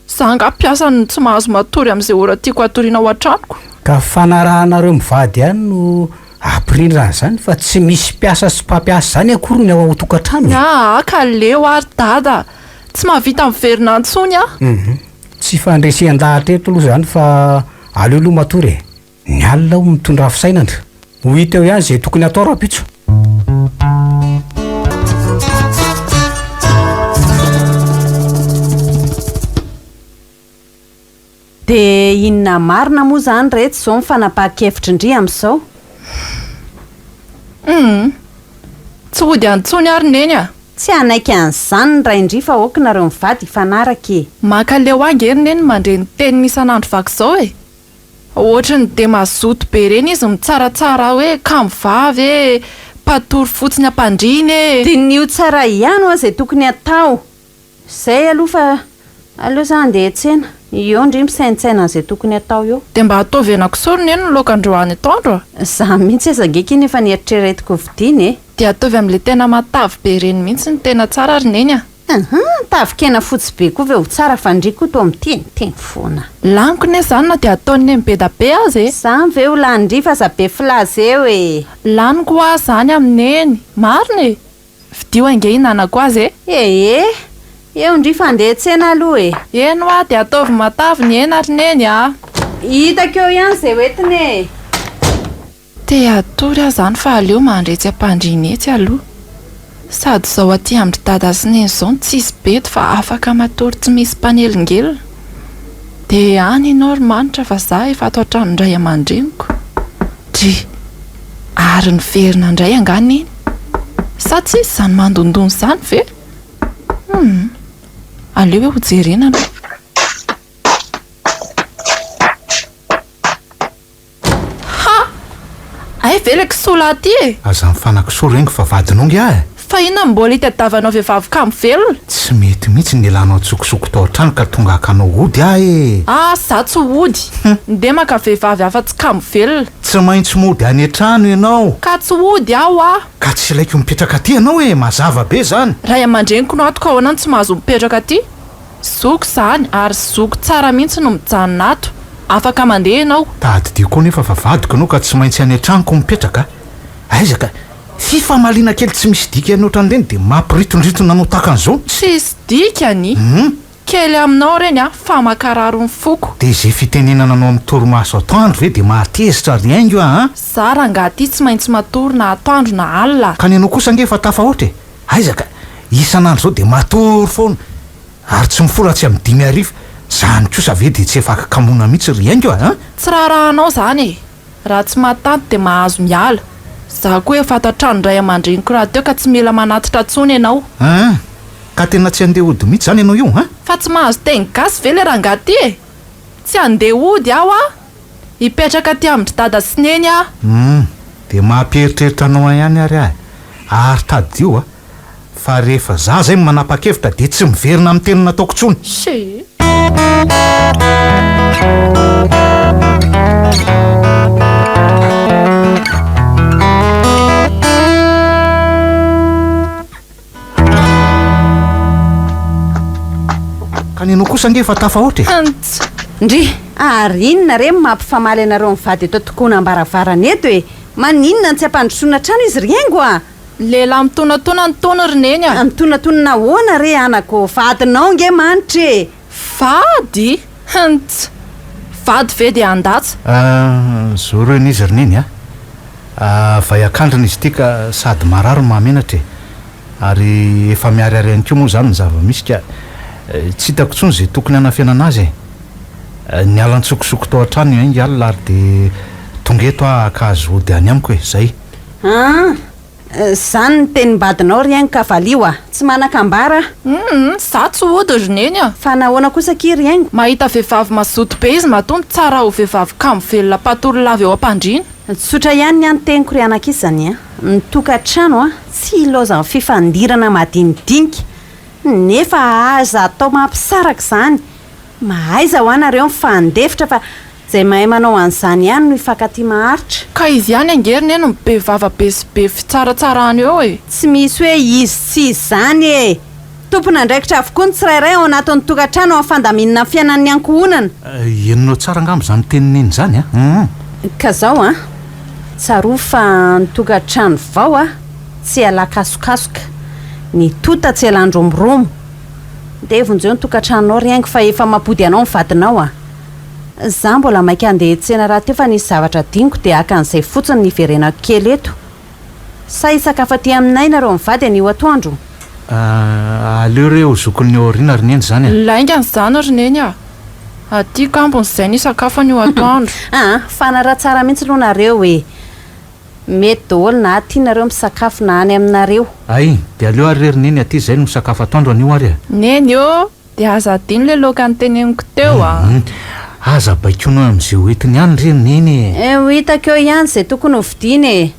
Speaker 3: za nga mpiasany tsy mahazo matory amin'izay ora tiako atoriana ao an-tranoko
Speaker 4: ka fanarahanareo mivady ihany no mampirindrany zany fa tsy misy piasa sy mpampiasa zany akory ny ao ao-tokantrano.
Speaker 3: Ka leo ary dada tsy mahavita miverina antsony
Speaker 4: tsy fandresen-dahatra eto aloha zany fa aleoloha matory ny alina ho mitondra fisainana ho hita eo ihany zay tokony atao rapitso.
Speaker 5: de inona marina moa zany rehetra zao mifanapahakevitra indri amin'izao.
Speaker 3: tsy hody antsony ary neny
Speaker 5: tsy anaiky an'izany ny ray indri fa oka nareo mivady ifanaraka e.
Speaker 3: maka leo angery neny mandre ny teny isan'andro vaky zao ohatrany de mazoto be reny izy mitsaratsara hoe kamivavy e patory fotsiny ampandriny
Speaker 5: de nio tsara ihany oa zay tokony atao zay aloha zany de tsena eo ndry misaintsaina zay tokony atao eo
Speaker 3: de mba ataovy anakisory neny lokandroany atoandro
Speaker 5: za mihitsy azangeky iny efa nieritrreretiko vidiny
Speaker 3: de ataovy am'le tena matavy be reny mihitsy ny tena tsara ary neny
Speaker 5: tavikena fotsy be koa ve ho tsara fa ndri koa to amin'ny teny foana
Speaker 3: laniko ne zany na de ataony ne mibedabe azy
Speaker 5: zany ve ho landri fa za be filaza eo e
Speaker 3: laniko a zany amineny mariny vidio ange hinanako azy
Speaker 5: eo ndri fandeha tsena aloha
Speaker 3: eno a de ataovy matavy ny ena ary neny
Speaker 5: hitako eo ihany zay hoetiny
Speaker 3: te atory a zany fa aleo mandretsy ampandriny etsy aloha sady zao aty amindry dada sy neny zao tsisy bety fa afaka matory tsy misy mpanelingely de any ianao ry manitra fa za efa ato an-trano indray aman-dreniko dry ary ny verina indray angany iny sa tsisy zany mandondony zany ve aleo hoe hojerenana ay velako sola aty
Speaker 2: aza mifanakisoa rengo fa vadinongy
Speaker 3: fa inona mbola hitadavanao vehivavy kamo velona
Speaker 2: tsy mety mihitsy ny lanao tsokosoko tao an-trano ka tonga akanao hody
Speaker 3: za tsy hody nde maka vehivavy afa-tsy kamo velona
Speaker 2: tsy maintsy mody any an-trano ianao
Speaker 3: ka tsy hody aho
Speaker 2: ka tsy ilaiko mipetraka aty ianao mazava be zany
Speaker 3: ray aman-dreniko no atoko ao anany tsy mahazo mipetraka aty zoko zany ary zoko tsara mihitsy no mijanona ato afaka mandeha ianao
Speaker 2: tady dia koa nefa fa vadiko anao ka tsy maintsy any an-tranoko mipetraka aizaka fifamaliana kely tsy misy dika ianao ohatran'ireny dia mampiritondritona anao takan'izao
Speaker 3: tsisy dikany kely aminao reny fa makararo ny foko
Speaker 2: dia izay fitenenana anao amin'ny torimaso atoandro ve dia mahatezitra riaingo
Speaker 3: za raha ty tsy maintsy matory na atoandro na alina
Speaker 2: ka ny anao kosa nge fa tafahoatra aizaka isan'andro zao dia matory foana ary tsy miforatsy amin'ny 5 arivo zany kosa ve dia tsy efa kakamona mihitsy riaingo
Speaker 3: tsy raharahanao zany raha tsy matanty dia mahazo miala za koa efa ato an-trano indray aman-dreniko raha teo ka tsy mila manatitra tsony ianao
Speaker 2: ka tena tsy andeha hody mihitsy zany ianao io
Speaker 3: fa tsy mahazo teny gasy ve le rangaty tsy andeha hody aho hipetraka aty amindry dada sy neny
Speaker 2: dia mampieritreritra anao ihany ary tady io fa rehefa za zay manapa-kevitra dia tsy miverina amin'ny teny nataoko tsony ka ny anao kosa nge fa tafahoatra
Speaker 5: ndry ary inona re mampifamaly anareo mivady eto tokoana ambaravarana eto maninona ny tsy ampandrosoana trano izy riaingo
Speaker 3: lehilahy mitonatona ny tony ry neny
Speaker 5: mitonatonana ahoana re anako vadinao nge manitra
Speaker 3: vady vady ve dia andatsa
Speaker 2: zao reo n'izy ry neny vai akandrina izy ity ka sady marary mahamenatra ary efa miariary ihany koa moa zany ny zava-misy ka tsy hitako tsony zay tokony hanafianana azy ny alan-tsokosoko tao an-trano ingy alina ary dia tonga eto akazo hody any amiko zay
Speaker 5: zany ny teny-badinao ry ainy ka valio tsy manakambara
Speaker 3: za tsy hody ry neny
Speaker 5: fa nahoana kosa ki ry ainy
Speaker 3: mahita vehivavy mazoto be izy matombo tsara ho vehivavy kamo velona patory lava eo am-pandrina
Speaker 5: tsotra ihany ny anyteniko ry anak'izy zany mitokantrano tsy iloza fifandirana madinidinika nefa aza atao mampisaraka zany mahaiza ho anareo mifandefitra fa zay mahay manao an'izany ihany no ifankaty maharitra
Speaker 3: ka izy ihany angeriny eny mibe vava-be sy be fitsaratsarany eo
Speaker 5: tsy misy hoe izy tsy izy zany tompona ndraikitra avokoa ny tsirairay ao anatin'ny tokantrano afandaminina ny fiainan'ny ankohonana
Speaker 2: enonao tsara angambo zany tenineny zany
Speaker 5: ka zao Tsaro fa nitokantrano vao a tsy alakasokasoka, ny tota tsy alandromoromo. Dia vonjeo nitokantrano ry haingo fa efa mampody anao mivadinao a. Za mbola mainka andeha tsena raha teo fa nisy zavatra diniko dia akan'izay fotsiny niverenako kely eto. Sa hisakafo aty aminay nareo mivady anio atoandro?
Speaker 2: Aleo reo zokon'ny aoriana ry neny zany a.
Speaker 3: Laingany zany ry neny a. Aty kambon'izay ny sakafo anio atoandro.
Speaker 5: Fanaraha tsara mihitsy aloha nareo e. Mety daholo na aty nareo misakafo na any aminareo.
Speaker 2: Ay, dia aleo ary ry neny aty zay no misakafo atoandro anio ary a.
Speaker 3: Neny io dia aza adino le loka nyteneniko teo a.
Speaker 2: Aza baikono amin'izay hoentiny ihany ry neny.
Speaker 5: Ho hitako eo ihany izay tokony ho vidiana e.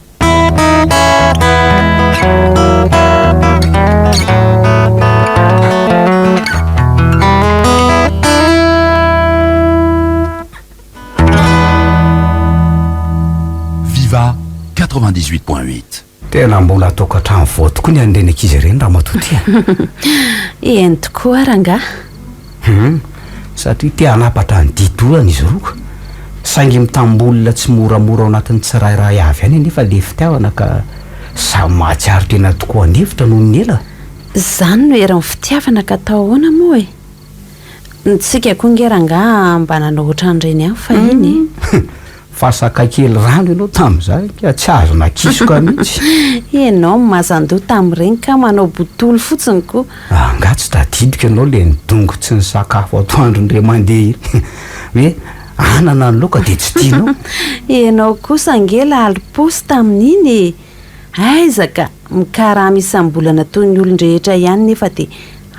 Speaker 6: Viva 98.8.
Speaker 4: Tena mbola tokantrano vao tokoa ny andreny ankizy ireny raha matoty
Speaker 5: Eny tokoa ary anga.
Speaker 4: Satria tia hanapatra ny didorana izy roko. Saingy mitambolona tsy moramora ao anatin'ny tsirairay avy any nefa le fitiavana ka samy mahatsiaro tena tokoa anevitra noho ny ela.
Speaker 5: Zany no eran'ny fitiavana ka atao ahoana moa e. Ntsika koa ngeranga mba nanao ohatran'ireny ihany fa iny.
Speaker 4: Fa sakakely rano ianao tamin'izay ka tsy azo nakisoka mihitsy.
Speaker 5: Ianao mazandoa tamin'ireny ka manao botolo fotsiny koa.
Speaker 4: Anga tsy tadidiko ianao le nidongotsy ny sakafo atoandro ndre mandeha hoe anana ny loka dia tsy tianao.
Speaker 5: Ianao kosa angela aliposy tamin'iny. Aizaka mikarama isam-bolana toy ny olon-drehetra ihany nefa dia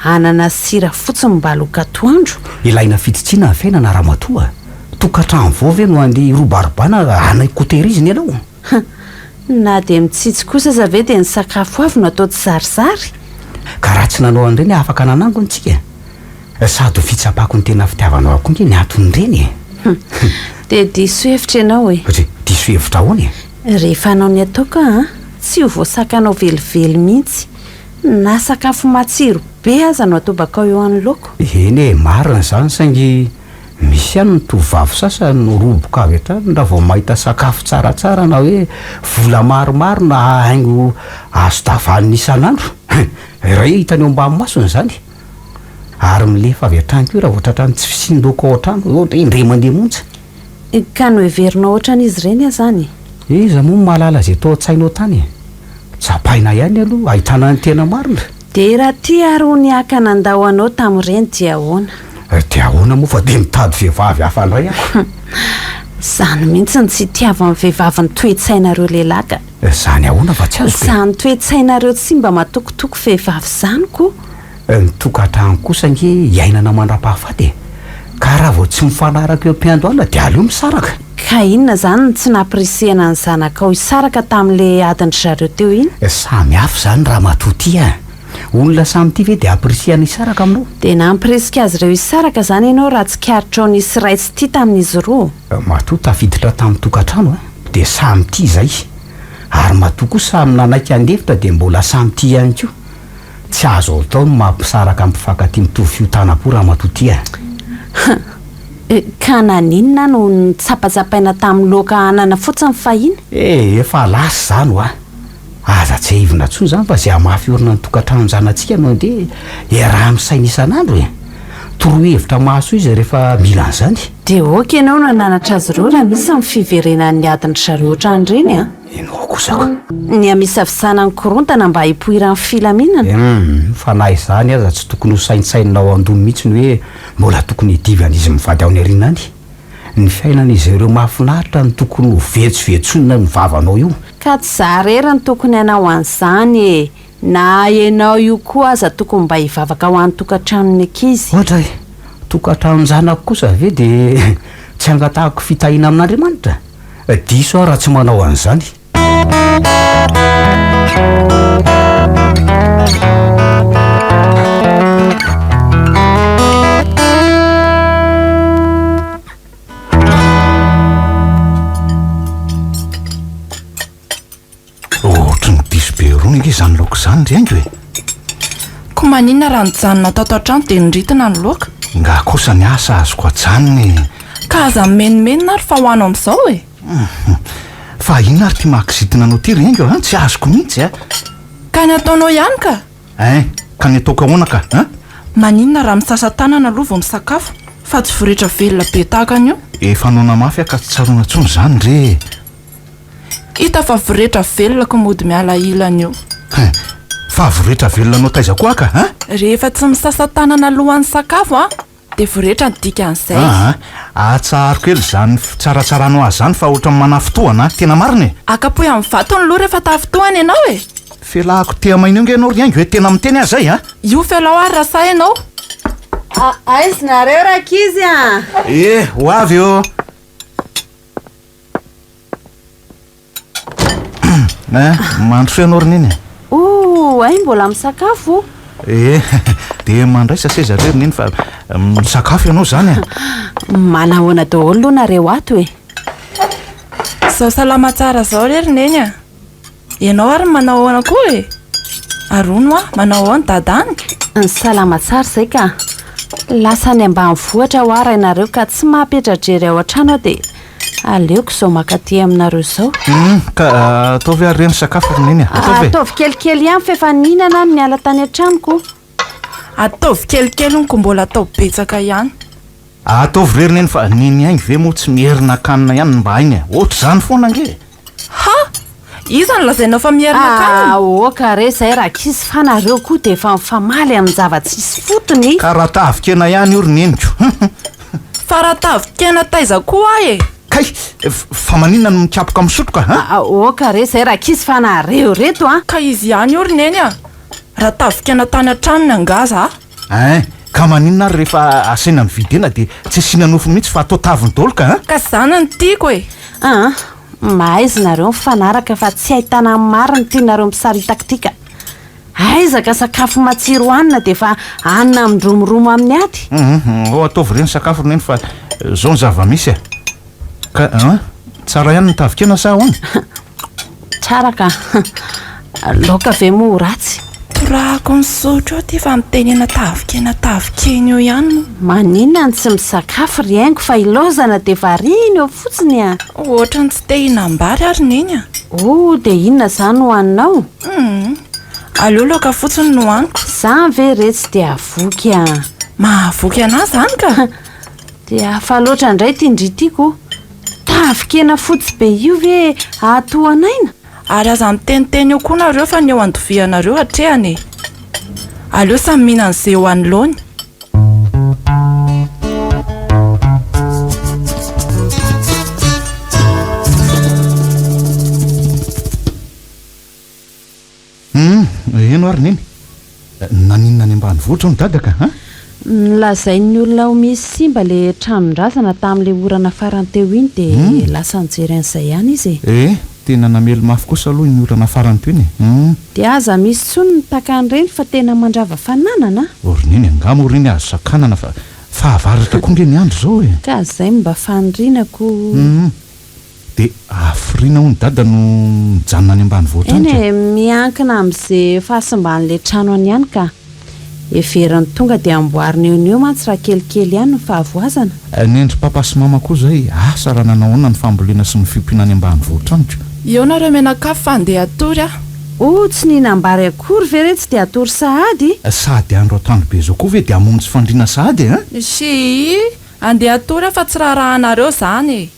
Speaker 5: anana sira fotsiny mbaloka atoandro.
Speaker 4: Ilaina fititsiana ny fiainana Ramatoa. Tokantrano vao ve no andeha robaribana anaikoteriziny ianao.
Speaker 5: Na dia mitsitsy kosa za ve dia ny sakafo avy no atao tsy zarizary.
Speaker 4: Ka raha tsy nanao an'ireny afaka nanango ntsika. Sady ho fitsapako ny tena fitiavanao akoa nge ny aton'ireny.
Speaker 5: Dia diso hevitra ianao e.
Speaker 4: Diso hevitra ahoany?
Speaker 5: Rehefa anao ny ataoko tsy ho voasakanao velively mihitsy. Na sakafo matsiro be aza no atobaka eo amin'ny loko.
Speaker 4: Eny e, marina izany saingy misy ihany ny tovavy sasany no roboka avy hatrany raha vao mahita sakafo tsaratsara na hoe vola maromaro na haingo azo tavaniny isan'andro. Ray hitany eo ambany masony izany. Ary milefa avy hatrany koa raha vao tratrany tsy fisindoko ao an-trano ohatra indray mandeha monja.
Speaker 5: Ka no heverinao ohatran'izy ireny zany.
Speaker 4: Iza moa mahalala izay tao an-tsainao tany. Tsapaina ihany aloha ahitana ny tena marina.
Speaker 5: Dia raha tia ary ho niakana andahoanao tamin'ireny dia ahoana?
Speaker 4: Dia ahoana moa fa dia mitady vehivavy hafa indray ako.
Speaker 5: Zany mihitsy ny tsy tiavan'ny vehivavy ny toe-tsainareo lehilahy ka.
Speaker 4: Zany ahoana fa tsy azoko.
Speaker 5: Zany toe-tsainareo tsy mba matokotoko vehivavy zany koa.
Speaker 4: Ny tokantrano kosa nge iainana mandra-pahafaty. Ka raha vao tsy mifanaraka eo am-piandohana dia aleo misaraka.
Speaker 5: Ka inona zany tsy nampirisihana ny zanakao hisaraka tamin'ilay adiny zareo teo iny?
Speaker 4: Samy hafa zany raha matoty olona samy ity ve dia ampirisihana hisaraka aminao?
Speaker 5: Dia nampirisika azy ireo hisaraka zany ianao raha tsy karitrao nisy ray tsy tia tamin'izy roa.
Speaker 4: Matoa tafiditra tamin'ny tokantrano dia samy tia izay. Ary matoa koa samy nanaiky andefitra dia mbola samy tia ihany koa. Tsy azo atao no mampisaraka mpifankatia mitovy fiotana-po raha matoty
Speaker 5: Ka naninona no nitsapatsapaina tamin'ny loka anana fotsiny fahiny?
Speaker 4: Efa lasy zany aza tsy hivina tsony zany fa izay hamafiorina ny tokantrano zanantsika no dia raha misaina isan'andro torohevitra mahasoa izy rehefa mila an'izany.
Speaker 5: Dia oka ianao no nanatra azy ireo raha misy amin'ny fiverenan'ny adiny zareo ohatran'ireny
Speaker 4: Ianao kosako.
Speaker 5: Ny amisavisanany korontana mba hipoiran'ny filaminana.
Speaker 4: Fa na izany aza tsy tokony ho saintsainao andony mihitsy ny hoe mbola tokony hidivana izy mivady ao ny ariana any. Ny fiainan'izy ireo mahafinaritra ny tokony ho vetsoventsonina ny vavanao io.
Speaker 5: Ka tsy zarera ny tokony hanao an'izany na ianao io koa aza tokony mba hivavaka ho an'ny tokantranony ankizy.
Speaker 4: Ohatra tokantranon zanako kosa ve dia tsy angatahako fitahiana amin'Andriamanitra? Diso aho raha tsy manao an'izany.
Speaker 2: Ohatry ny diso be rony nge izany laoka izany ry haingo
Speaker 3: Ko maninona raha nijanona tao an-trano dia niritina ny loka?
Speaker 2: Nga kosa ny asa azoko ajanony.
Speaker 3: Ka aza menomenona ary fa hoanao amin'izao
Speaker 2: fa ina ary ty mahakizitina anao ty rengo a tsy azoko mihitsy a
Speaker 3: ka ny ataonao ihany ka
Speaker 2: ka ny ataoko ahoana ka a
Speaker 3: maninona raha misasatanana aloha vao misakafo fa tsy voretra velona be tahaka an'io
Speaker 2: efa nona mafy a ka tsy tsaroana tsony zany re
Speaker 3: hita fa voretra velona ko mody miala ilan'io
Speaker 2: fa voretra velona anao taiza koa ka a
Speaker 3: rehefa tsy misasatanana alohan'ny sakafo a dia voretra ny dika an'izay
Speaker 2: atsaharo kely zany tsaratsarano azy zany fa ohatra manafotoana tena marina e
Speaker 3: akapoy amin'ny vatony loha rehefa tafotohany ianao e
Speaker 2: felahako tea maina io nge ianao riango hoe tena miteny azy zay a
Speaker 3: io felao ary rasa ianao
Speaker 5: aizinareo rakizy a
Speaker 2: ho avy eo mandro ianao roniny
Speaker 5: ay mbola misakafo
Speaker 2: dia mandraisa seza re roniny fa misakafo ianao zany a
Speaker 5: manahoana daholo aloha nareo ato e
Speaker 3: zao salama tsara zao re roneny a ianao ary manao ahoana koa e arono a manao ahoany dadany
Speaker 5: ny salama tsara zay ka lasa ny ambany vohatra ho ara inareo ka tsy mahapetrajery ao an-trano aho dia aleoko zao makaty aminareo zao
Speaker 2: ka ataovy ary reny sakafo roniny
Speaker 5: ataovy kelikely ihany fefa nihinana ny ala tany an-tranoko
Speaker 3: ataovy kelikely ny ko mbola atao betsaka ihany
Speaker 2: ataovy re roniny fa niny haingy ve moa tsy mierina kanina ihany mba hainy ohatra zany foana nge
Speaker 3: ha iza ny lazainao fa mierina kanina
Speaker 5: oka re zay rakizy fa nareo koa dia efa mifamaly amin'ny zava-tsisy fotony
Speaker 2: ka raha tavikena ihany io roniniko
Speaker 3: fa raha tavikena taiza koa e
Speaker 2: kay fa maninona no mikapoka misotroka
Speaker 5: oka re zay rakizy fa nareo reto a
Speaker 3: ka izy ihany io roneny a raha tavikena tany an-tranony angaza
Speaker 2: ka maninona ary rehefa asaina mividena dia tsy asiana nofo mihitsy fa atao taviny daholo
Speaker 3: ka zana ny tiako e
Speaker 5: mahaizinareo mifanaraka fa tsy ahitana mariny tianareo misaritaka tika aizaka sakafo matsiro hanina dia fa hanina mindromoromo amin'ny ady
Speaker 2: ataovy reny sakafo roneny fa zao ny zava-misy e ka tsara ihany ny tavikena sa hoany
Speaker 5: tsara ka laoka ve moa ratsy
Speaker 3: torahako ny sotro eo ty fa mitenena tavikena eo ihany
Speaker 5: maninona ny tsy misakafo riaingo fa ilozana dia variny eo fotsiny a
Speaker 3: ohatra ny tsy te hihinam-bary ary neny a
Speaker 5: dia inona zany ho haninao
Speaker 3: aleo laoka fotsiny no haniko
Speaker 5: zany ve retsy dia avoky a
Speaker 3: mahavoky anazy zany ka
Speaker 5: dia afa loatra indray tindritiako tavikena fotsy be io ve ahatoanaina
Speaker 3: ary aza miteniteny eo koa nareo fa ny eo andovianareo hatrehany aleo samy mihina an'izay eo anoloany
Speaker 2: eno ary neny naninona ny ambany vohatra ny dadaka
Speaker 5: nlazain'ny olona ho misy simba le tranondrazana tamin'ilay orana farany teo iny dia lasa nijery an'izay ihany izy
Speaker 2: tena namely mafy kosa aloha ny orana farany teo iny
Speaker 5: dia aza misy tsony ny takan'ireny fa tena mandrava fananana
Speaker 2: orineny angamo oriny azo sakanana fa fahavaratra koa nge ny andro zao e
Speaker 5: ka zay mba fanrinako
Speaker 2: dia afirina ho ny dada no mijanona any ambany vohatra
Speaker 5: eny miankina amin'izay fahasimban'ilay trano any ihany ka everiny tonga dia amboarina eo ny eo mantsy raha kelikely ihany ny fahavoazana
Speaker 2: nendry papa sy mama koa zay asa raha nanahoana ny fambolena sy ny fiompiana any ambany vohitraniko
Speaker 3: eo nareo menakafo fa andeha atory a
Speaker 5: tsy nihinam-bary akory ve retsy dia atory sahady
Speaker 2: sady andro atoandro be zao koa ve dia hamonjy fandriana sahady
Speaker 3: si andeha atory a fa tsy raharahanareo zany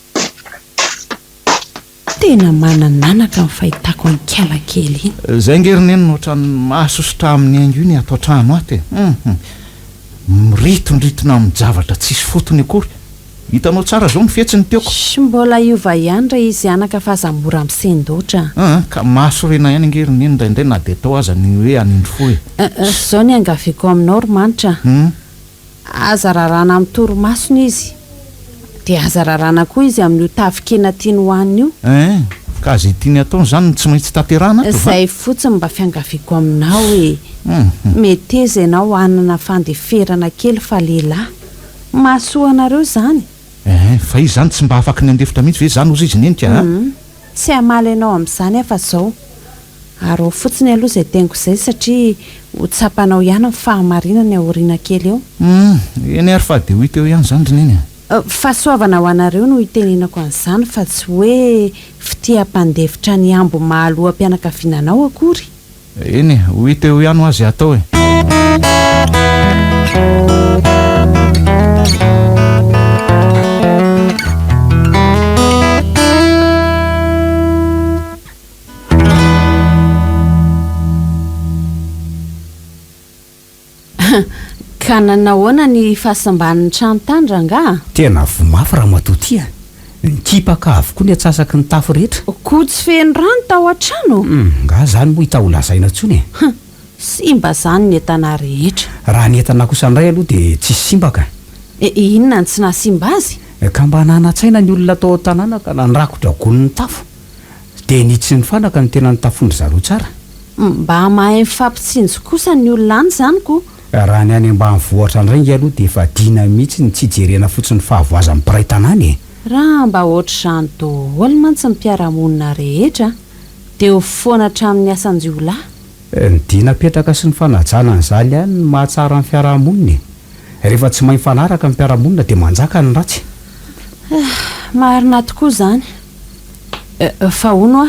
Speaker 5: tena manananaka ny fahitako ny kialakely iny
Speaker 2: zay ngerineny ohatrany mahasosotra amin'ny aingo iny atao trano aty miritondritona amin'ny javatra tsisy fotony akory hitanao tsara zao mifetsiny teoko
Speaker 5: sy mbola iova ihany ra izy anaka fa azambora misendoatra
Speaker 2: ka mahasorena ihany ngerineny indraindray na dia atao aza ny hoe anindro fo
Speaker 5: zao ny angaviko aminao romanitra aza rarana amin'ny toromasony izy dia aza rarana koa izy amin'io tavikena tiany hohaniny io
Speaker 2: ka aza tiany ataony zany tsy maintsy tanterana
Speaker 5: zay fotsiny mba fiangaviko aminao hoe mety eza ianao hanana fandeferana kely fa lehilahy mahasoanareo zany
Speaker 2: fa izy zany tsy mba afaky ny andefitra mihitsy ve zany ozy izy nenika
Speaker 5: tsy hamaly ianao amin'izany afa zao ary ao fotsiny aloha izay teniko izay satria ho tsapanao ihany ny fahamarinana aoriana kely eo
Speaker 2: eny ary fa dia ho hita eo ihany zany roneny
Speaker 5: fahasoavana ho anareo no hitenenako an'izany fa tsy hoe fitiam-pandefitra ny ambo mahaloha-mpianakavinanao akory.
Speaker 2: eny ho hita eo ihany ho azy atao e.
Speaker 5: Ka nanahoana ny fahasamban'ny trano tany ranga?
Speaker 4: Tena vomafy raha matotia. Nykipaka avokoa ny atsasaky ny tafo rehetra.
Speaker 5: Koa tsy feno rano tao an-trano?
Speaker 4: Nga zany moa hita ho lazaina ntsony.
Speaker 5: Simba zany ny entana rehetra.
Speaker 4: Raha ny entana kosa ndray aloha dia tsisy simbaka.
Speaker 5: Inona ny tsy nahasimba azy?
Speaker 4: Ka mba nanatsaina ny olona tao an-tanàna ka nandrakotra gony ny tafo. Dia nitsy ny fanaka ny tena nitafondry zareo tsara.
Speaker 5: Mba mahay mifampitsinjo kosa ny olona any zany ko.
Speaker 4: Raha ny any ambanivohitra ndray aloha dia efa dina mihitsy ny tsy jerena fotsiny fahavoazan'ny mpiray tanàna e.
Speaker 5: Raha mba ohatr'izany daholo mantsy ny mpiara-monina rehetra dia ho foana hatramin'ny asan-jiolahy.
Speaker 4: Ny dina-petraka sy ny fanajana ny zaly ihany ny mahatsara ny fiarahamonina e. Rehefa tsy mahay mifanaraka ny mpiara-monina dia manjaka ny ratsy.
Speaker 5: Marina tokoa zany. Fa hono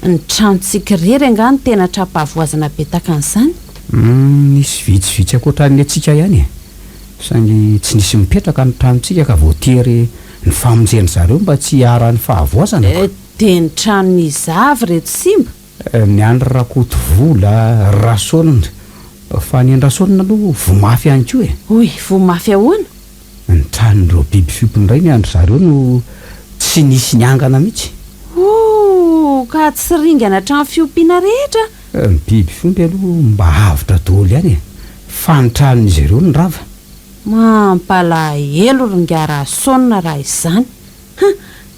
Speaker 5: ny tranontsika irery anga ny tena trapahavoazana be taka an'izany.
Speaker 4: Nisy vitsivitsy akoatran'ny atsika ihany e. Saingy tsy nisy mipetraka ny tranontsika ka voatery ny famonjeny zareo mba tsy ara ny fahavoazana.
Speaker 5: Dia ny tranony zavy reto simba.
Speaker 4: Ny andry rakoto vola rasonina. Fa ny rasonina aloha vomafy ihany koa e.
Speaker 5: Oy, vomafy ahoana?
Speaker 4: Ny tranon'ireo biby fiompony indray ny andry zareo no tsy nisy niangana mihitsy.
Speaker 5: Ka tsy ringana trano fiompiana rehetra?
Speaker 4: Ny biby fiompy aloha mba avotra daholo ihany e. Fa ny tranon'izy ireo ny rava.
Speaker 5: Mampalahelo ringara sonina raha izany.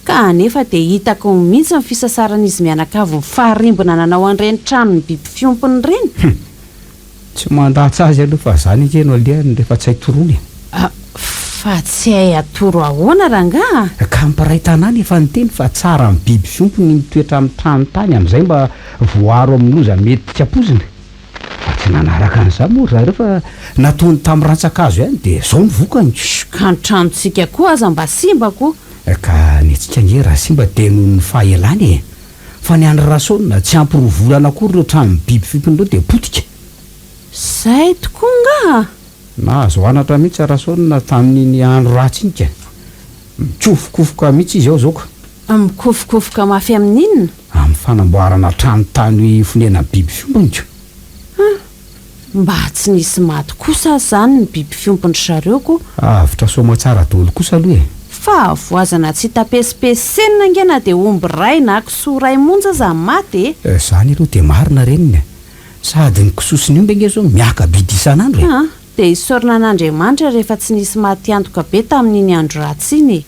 Speaker 5: Ka anefa dia hitako mihitsy ny fisasaran'izy mianakavy ny faharimbona nanao an'ireny trano ny biby fiompony ireny.
Speaker 4: Tsy mandatsy azy aloha fa zany ikeno alehany rehefa tsy hay torony.
Speaker 5: Fa tsy hay atoro ahoana ranga?
Speaker 4: Ka mpiray tanàna efa niteny fa tsara ny biby fiompony mitoetra amin'ny trano tany amin'izay mba voaro amin'ny loza mety tsy ampozina. Fa tsy nanaraka an'izany moa zareo fa nataony tamin'ny rantsan-kazo ihany dia izao ny vokany.
Speaker 5: Ka ny tranontsika koa aza mba simbako.
Speaker 4: Ka ny antsika nge raha simba dia noho ny fahaelany e. Fa ny andry rasonina tsy ampyrovolana akory ireo trano biby fiompony ireo dia potika.
Speaker 5: Zay tokoa nga.
Speaker 4: Nahazo anatra mihitsy rasonina tamin'iny andro ratsy iny ka. Mikofokofoka mihitsy izy ao zao ka.
Speaker 5: Mikofokofoka mafy amin'inona?
Speaker 4: Amin'ny fanamboarana trano tany fonena biby fiompony ka.
Speaker 5: Mba tsy nisy maty kosa zany ny biby fiompony zareo ko.
Speaker 4: Avitra soma tsara daholo kosa aloha e.
Speaker 5: Fa voazana tsy tapesipesena ngena dia omby ray na kisoa ray monja za maty e.
Speaker 4: Zany aloha dia marina reniny. Sady ny kisosiny io mba nge zao miaka bidy isan'andro e.
Speaker 5: Dia isorina an'Andriamanitra rehefa tsy nisy maty antoka be tamin'iny andro ratsy iny e.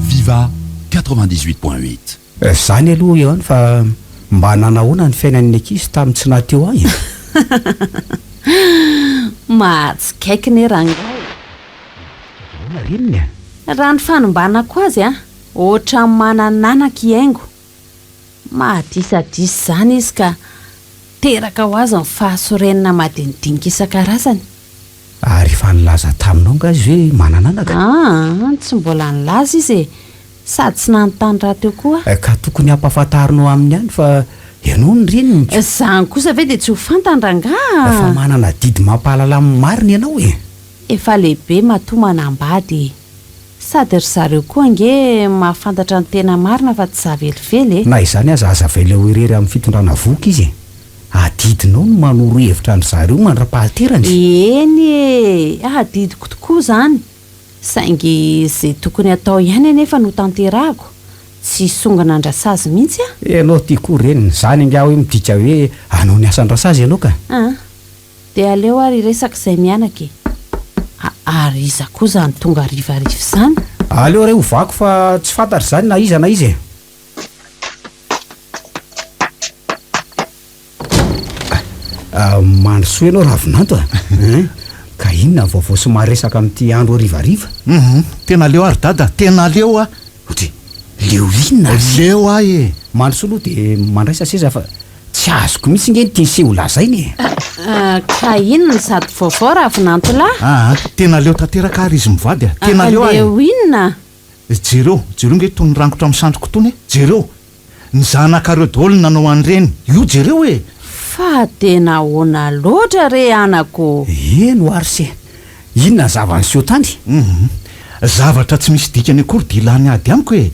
Speaker 6: Viva 98.8.
Speaker 4: Zany aloha eo any fa mba nanahoana ny fiainan'ny ankizy tamin'ny tsy nateo any.
Speaker 5: Mahatsikaiky ny rangahy.
Speaker 4: Marininy
Speaker 5: raha ny fanombanako azy ohatra manananaka iaingo. Mahadisadisy zany izy ka teraka ho azy ny fahasorenina madinidinika isan-karazany.
Speaker 4: Ary fa nilaza taminao nga izy hoe manananaka.
Speaker 5: Tsy mbola nilaza izy e. Sady tsy nanontany raha teo koa.
Speaker 4: Ka tokony hampafantarinao aminy ihany fa ianao ny reniny.
Speaker 5: Zany kosa ve dia tsy ho fantany rangahy.
Speaker 4: Fa manana didy mampahalala amin'ny marina ianao e.
Speaker 5: Efa lehibe matoa manambady. Sady ry zareo koa nge mahafantatra ny tena marina fa tsy zavelively e.
Speaker 4: Na izany aza azavela ho irery amin'ny fitondrana voky izy. Adidinao no manoro hevitra ny zareo mandra-pahaterany.
Speaker 5: Eny e, adidiko tokoa zany. Saingy izay tokony atao ihany anefa no tanterahako. Tsy songana andrasazy mihitsy a.
Speaker 4: Ianao tia koa reniny. Zany nga hoe midika hoe anao ny asan-drasazy ianao ka.
Speaker 5: Dia aleo ary resaka izay mianaka e. Ary iza koa zany tonga rivarivo zany.
Speaker 4: Aleo re ho vako fa tsy fantatra zany na iza na izy e. Mandrosoa ianao ravinanto a. Ka inona vaovao sy maresaka amin'ity andro rivariva.
Speaker 2: Tena leo ary dada, tena leo a.
Speaker 4: Otry, leo inona
Speaker 2: leo ahy e
Speaker 4: mandrosoloha de mandraisa seza fa tsy azoko mihitsy nge ty se ho lazainy
Speaker 5: ka inona sady vaovao raha vinantolahy
Speaker 2: tena leo tanteraka ary izy mivady a tena leo
Speaker 5: leo inona
Speaker 2: jereo nge tony rangotra amin'ny sandroko tony e jereo ny zanakareo daholo nanao an'ireny io jereo e
Speaker 5: fa tena hoana loatra re anako
Speaker 4: eno aryse inona zava-niseho tany
Speaker 2: zavatra tsy misy dikany akory de ilany ady amiko e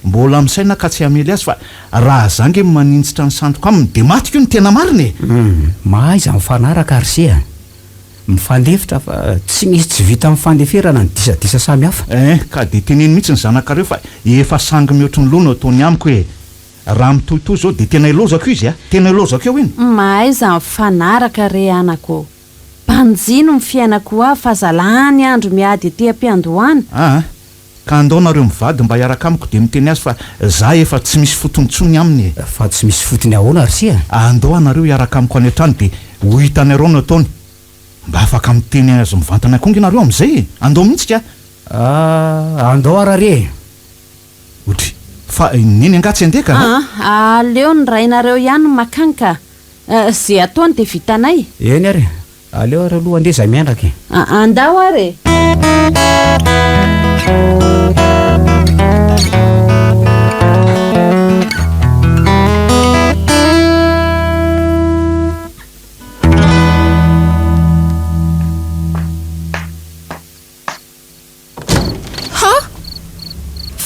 Speaker 2: mbola misaina ka tsy hamely azy fa raha zange maninjitra ny sandroko aminy de matiko io ny tena marina e
Speaker 4: mahaiza mifanaraka aryse mifandefitra fa tsy misy tsy vita mifandeferana ny disadisa samy hafa
Speaker 2: ka de teneny mihitsy ny zanakareo fa efa sangy mihoatry ny lona ataony amiko e raha mitohitoy zao de tena ilozako izy tena ilozako eo iny
Speaker 5: mahaiza mifanaraka re anako mpanjino ny fiainako ah fa zalany andro miady ety am-piandohana
Speaker 2: ka andao nareo mivady mba hiaraka amiko de miteny azy fa za efa tsy misy fotontsony aminy
Speaker 4: fa tsy misy fotony ahoana aryse
Speaker 2: andao anareo hiaraka amiko any an-trano de ho hitanareo no ataony mba afaka miteny azy mivantana konga ianareo am'izay andao mihitsy ka
Speaker 4: andao arare
Speaker 2: otry fa neny angatsy andeka
Speaker 5: aleo ny rainareo ihany makanika zay ataony de vitanay
Speaker 4: eny ary aleo ary aloha andeza miandraka
Speaker 5: andao ary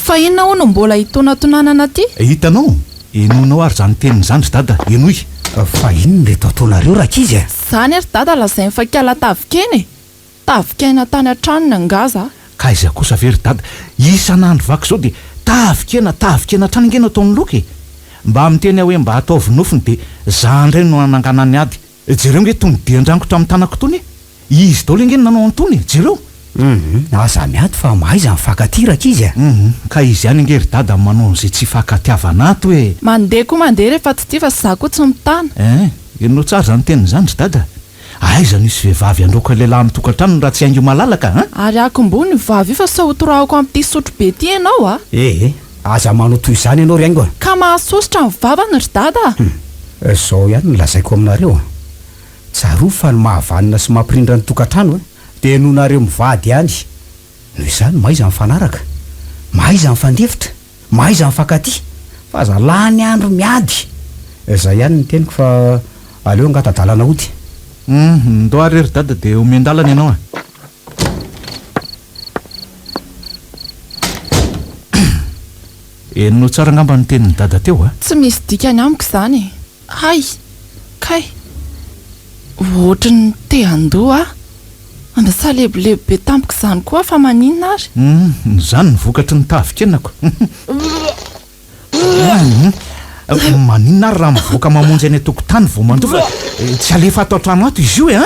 Speaker 3: fa inona ho no mbola hitonatonanana ty
Speaker 2: hitanao enonao ary zany teniny zany ry dada enoy
Speaker 4: fa inona reto ataonareo rakizy
Speaker 3: zany ary dada lazainy fa kala tavikeny e tavikena tany an-tranony angaza
Speaker 2: ka izy akosa very dada isan'andro vaky zao de tavikena trano ingena ataony loka e mba miteny hoe mba ataovy nofony de zandray no ananganany ady jereo nge tony diandrangotra amin'ny tanako tony izy daholo ingeny nanao antony jereo
Speaker 4: aza miady fa mahaiza mifankatiraka izy
Speaker 2: ka izy ihany ngery dada manao n'izay tsy fankatiavanato e
Speaker 3: mandeha koa mandeha rehefa tsy ty fa za koa tsy mitana
Speaker 2: enao tsara zany teniny zany ry dada aiza nisy vehivavy androka lehilahy mitokantrano raha tsy haingo malalaka
Speaker 3: ary akombony vavy io fa sahotorahako amin'ity sotro be ty ianao
Speaker 4: aza manao toy izany ianao ry aingo
Speaker 3: ka mahasositra ny vavany ry dada
Speaker 4: zao ihany no lazaiko aminareo tsaroa fa ny mahavanina sy mampirindra ny tokantrano de nonareo mivady ihany noho izany mahaiza mifanaraka mahaiza mifandefitra mahaiza mifankaty fa zalany andro miady zay ihany ny teniko fa aleo angatadalana ody
Speaker 2: ndao ary ry dada de omen-dalana ianao enonao tsara ngamba ny teniny dada teo
Speaker 3: tsy misy dikany amiko zany hay kay ohatra ny te andoha amby salebolebe tampiko zany koa fa maninona ary
Speaker 2: zany ny vokatry ny tavikenako maninona ary raha mivoaka mamonjy any atokotany vo mandova tsy alefa atao trano ato izy io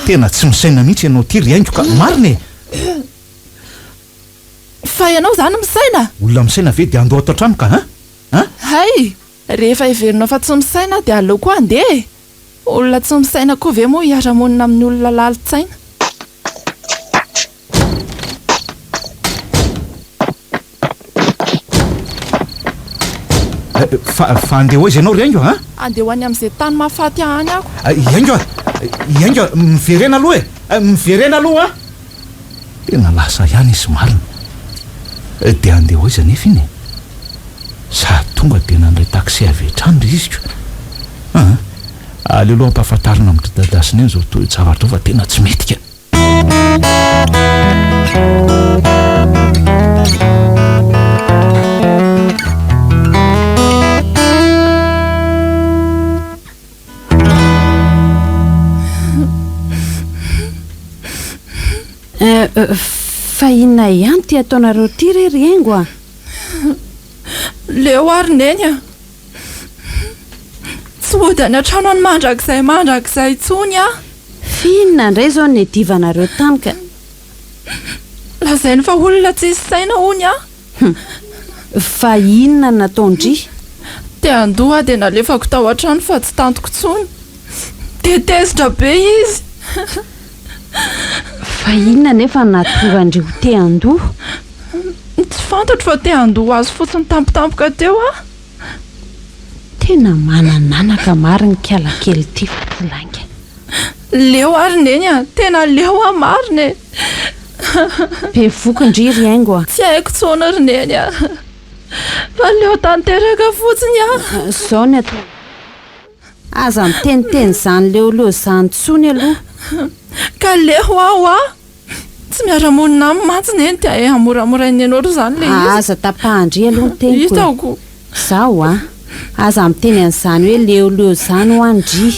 Speaker 2: tena tsy misaina mihitsy ianao ty ry aingo ka marina
Speaker 3: fa ianao zany misaina
Speaker 2: olona misaina ve de andao atao trano ka
Speaker 3: hay rehefa hiverinao fa tsy misaina de aleo koa andeha olona tsy misaina koa ve moa hiara-monina amin'ny olona lalitsaina
Speaker 2: fa andeha ho izy ianao ry aingo
Speaker 3: andeha ho any amin'izay tany mahafaty ahany ako
Speaker 2: aingo miverena aloha miverena aloha tena lasa ihany izy marina de andeha ho izy anefa iny sady tonga de nandray taxi avetrany ry izy ko aleo aloha ampahafantarina amin'ny dadasiny eny zao to zavatra fa tena tsy mety ka
Speaker 5: fa inona ihany ty ataonareo ty ry aingo
Speaker 3: leo ary neny tsy ody any an-trano any mandrakizay tsony
Speaker 5: finona indray zao ny divanareo tany ka
Speaker 3: lazainy fa olona tsisy saina hony
Speaker 5: fa inona nataondry
Speaker 3: de andoha de nalefako tao an-trano fa tsy tantoko tsony de tezitra be izy
Speaker 5: fa inona nefa natonga andreo te andoha
Speaker 3: fantatro fa te handoha azy fotsiny tampotampoka teo a.
Speaker 5: Tena manananaka mariny kialakely ty fotolainga.
Speaker 3: Leo ary neny a, tena leo a mariny.
Speaker 5: Be vokindriry aingo a.
Speaker 3: Tsy haiko tsona ry neny a. Fa leo tanteraka fotsiny a.
Speaker 5: Zao ny atao. Aza miteniteny zany leo zany tsony aloha.
Speaker 3: Ka leo aho a. Tsy miara-monina amin'ny mantsy neny ty hamoramorainy ianao ry zany le izy.
Speaker 5: Aza tapahandry aloha ny teniko.
Speaker 3: Itaoko.
Speaker 5: Zao a. Aza miteny an'izany hoe leo zany ho andry.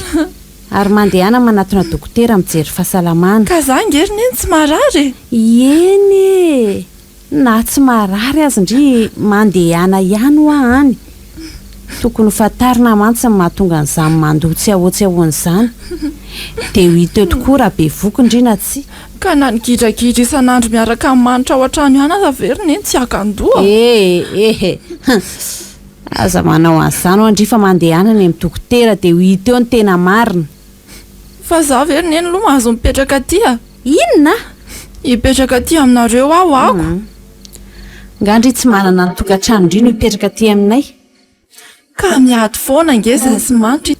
Speaker 5: Ary mandehana manatona dokotera mijery fahasalamana.
Speaker 3: Ka za ngery neny tsy marary.
Speaker 5: Eny na tsy marary azy ndry mandehana ihany ho any. Tokony fatarina mantsy ny mahatonga an'izany mandoa tsy ahoan'izany. Dia ho hita eo tokoa raha be vokindry na tsy.
Speaker 3: Ka na nigidragidra isan'andro miaraka amin'ny manitra ao an-trano ihany aza very neny tsy hakandoha.
Speaker 5: Aza manao an'izany andry fa mandehana ny amin'ny dokotera dia ho hita eo ny tena marina.
Speaker 3: Fa za very neny aloha mahazo mipetraka aty a.
Speaker 5: Inona?
Speaker 3: Hipetraka aty aminareo aho ako.
Speaker 5: Ngandry tsy manana ny tokantrano indry no hipetraka aty aminay.
Speaker 3: Ka miady foana ngeza sy manitra.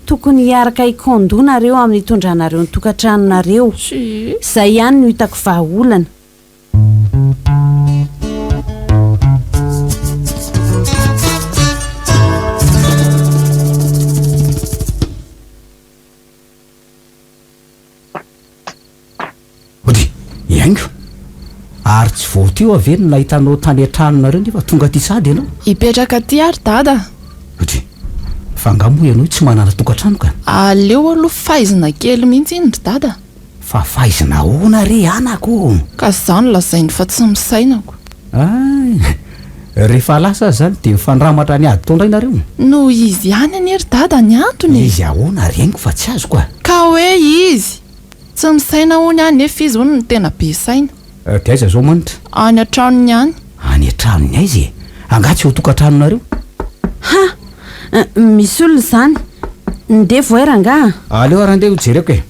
Speaker 5: Tokony hiaraka ikondonareo amin'ny hitondranareo ny tokantranonareo. Izay ihany no hitako vahaolana.
Speaker 4: Iaingo ary tsy voatio aveny nahitanao tany an-tranonareo nefa tonga aty sady ianao.
Speaker 3: Hipetraka aty ary dada.
Speaker 4: Fa angamo ianao tsy manana tokantrano ka.
Speaker 3: Aleo aloha fahaizina kely mihitsy iny ry dada.
Speaker 4: Fa fahaizina ahoana re anako.
Speaker 3: Ka izany lazainy fa tsy misainako.
Speaker 4: Rehefa lasa zany dia mifandramatra ny ady taona ianareo.
Speaker 3: No izy ihany anie ry dada ny antony.
Speaker 4: Izy ahoana Iaingo fa tsy azo koa.
Speaker 3: Ka hoe izy tsy misaina hono ihany nefa izy hono ny tena be saina.
Speaker 4: Dia aiza zao manitra?
Speaker 3: Any an-tranony ihany.
Speaker 4: Any an-tranony aiza? Angatsy ho tokantranonareo?
Speaker 5: Misy olona izany. Ndeha voera nga.
Speaker 4: Aleo ary andeha hojereko e.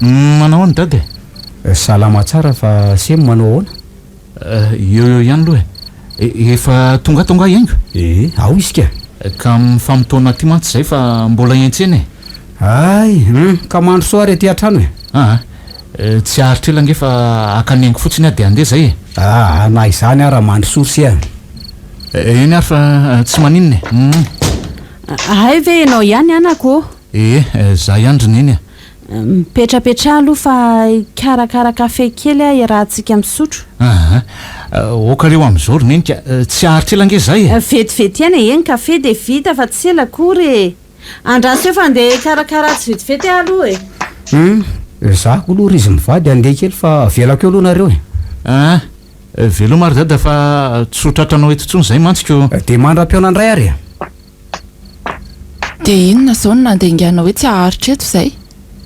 Speaker 2: Manao ahoana dady?
Speaker 4: Salama tsara fa semy manao ahoana?
Speaker 2: Eo ihany aloha e. Efa tonga Iaingo?
Speaker 4: Ao izy ka.
Speaker 2: Ka mifampitaona aty mantsy izay fa mbola entsena e.
Speaker 4: Ka mandro soa ary aty an-trano e.
Speaker 2: Tsy aharitra ela ngefa akanaingo fotsiny dia andeha izay e.
Speaker 4: Na izany ary mandro sorsy a.
Speaker 2: Eny ary fa tsy maninona e.
Speaker 5: Hay ve ianao ihany anako?
Speaker 2: Za ihany ry neny.
Speaker 5: Mipetrapetra aloha fa karakara kafe kely iarahantsika misotro.
Speaker 2: Okareo amin'izao ry neny ka tsy aharitra ela nge zay e.
Speaker 5: Vetivety ihany eny kafe dia vita fa tsy ela akory e. Andraso eo fa andeha karakara tsy vetivety aloha e.
Speaker 4: Za aloha ry izy mivady andeha kely fa velako eo aloha nareo e.
Speaker 2: Velo maro dada fa tsotratranao eto intsony izay mantsiko.
Speaker 4: Dia mandram-peonandray ary.
Speaker 3: Dia inona izao no nandenganao hoe tsy aharitra eto izay?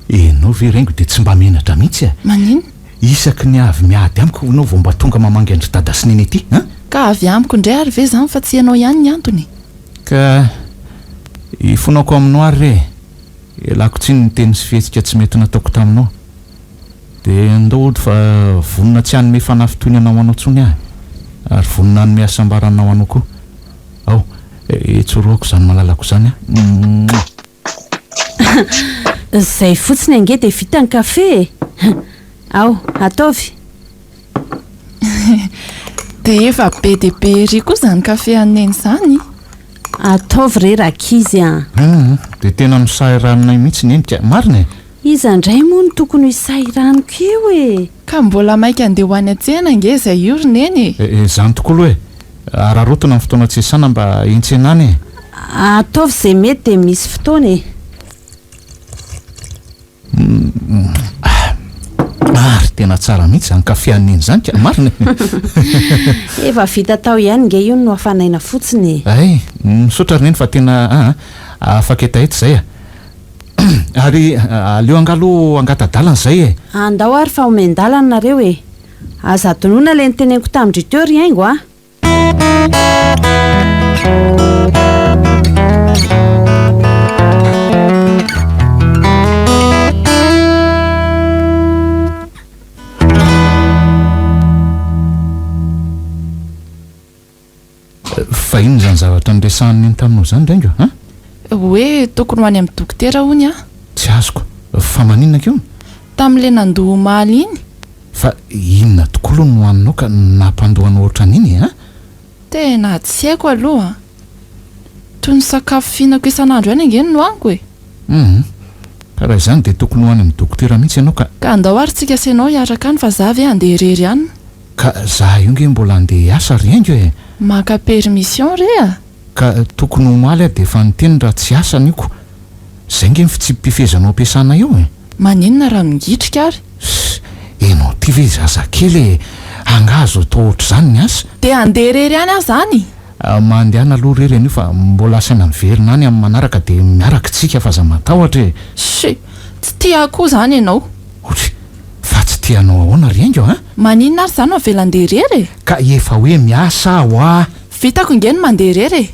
Speaker 2: Enao ve Iaingo dia tsy mba menatra mihitsy a.
Speaker 3: Manino?
Speaker 2: Isaky ny avy miady amiko anao vao mba tonga mamangy andry dada sy neny ety.
Speaker 3: Ka avy amiko indray ary ve izany fa tsy ianao ihany ny antony?
Speaker 2: Ka ifonako aminao ary re. Ialako tsiny ny teny sy fihetsika tsy mety nataoko taminao. Dia ndao ohatra fa vonona tsy hanome fanafitoananao anao tsony ahy. Ary vonona hanome hasambaranao anao koa. Ao, etsoroako izany malalako izany a.
Speaker 5: Izay fotsiny ange dia vita ny kafe. Ao, ataovy.
Speaker 3: Dia efa be dia be ery koa izany kafe aneny izany.
Speaker 5: Ataovy re rakizy a.
Speaker 2: Dia tena misahiranonay mihitsy neny ka marina e.
Speaker 5: Iza indray moa no tokony hisahiraniko eo e.
Speaker 3: Ka mbola maika andeha ho any an-tsena nge izay io ry neny.
Speaker 2: Izany tokoa aloha e. Ararotona amin'ny fotoana tsy isana mba entsenany e.
Speaker 5: Ataovy izay mety dia misy fotoana e.
Speaker 2: Ary tena tsara mihitsy izany kafe aneny izany ka marina e.
Speaker 5: Efa vita tao ihany nge io no hafanaina fotsiny e.
Speaker 2: Misaotra ry neny fa tena afaka etaeta izay a. Ary aleo angalo angatadalana izay e.
Speaker 5: Andao ary fa omendalana nareo e. Aza adonona ilay niteneniko tamindry teo ry Iaingo a.
Speaker 2: fa ino zany zavatra nresahany eny taminao zany rengo a
Speaker 3: hoe tokony ho any amin'ny dokotera hony a
Speaker 2: tsy azoko fa maninona keo
Speaker 3: tamin'le nandoha omaly iny
Speaker 2: fa inona tokoa aloha no hoaninao ka nampandohanao ohatran'iny a
Speaker 3: tena tsy haiko aloha toy ny sakafo fihinako isan'andro any angeny no aniko e
Speaker 2: ka raha izany dia tokony ho any amin'ny dokotera mihitsy ianao ka
Speaker 3: andao ary tsika asianao hiaraka any fa za ve andeha irery any
Speaker 2: ka za io nge mbola andeha hiasa rengo e
Speaker 3: maka permission re a
Speaker 2: ka tokony omaly a dia efa niteny raha tsy asana ioko zay nge mifetsipifezanao ampiasana io e
Speaker 3: maninona raha mingitrika ary
Speaker 2: enao ty ve zazakely angazo atao ohatr' izany ny asa
Speaker 3: dia andeha rery any aho zany
Speaker 2: mandehana aloha rery an'io fa mbola asaina miverina any amin'ny manaraka dia miaraka tsika fa za matahotra e
Speaker 3: sy tsy tia koa zany ianao
Speaker 2: otry fa tsy tianao ahoana rengo a
Speaker 3: maninona ary zany avela andeha rery e
Speaker 2: ka efa hoe miasa aho a
Speaker 3: vitako ingeny mandeha rery e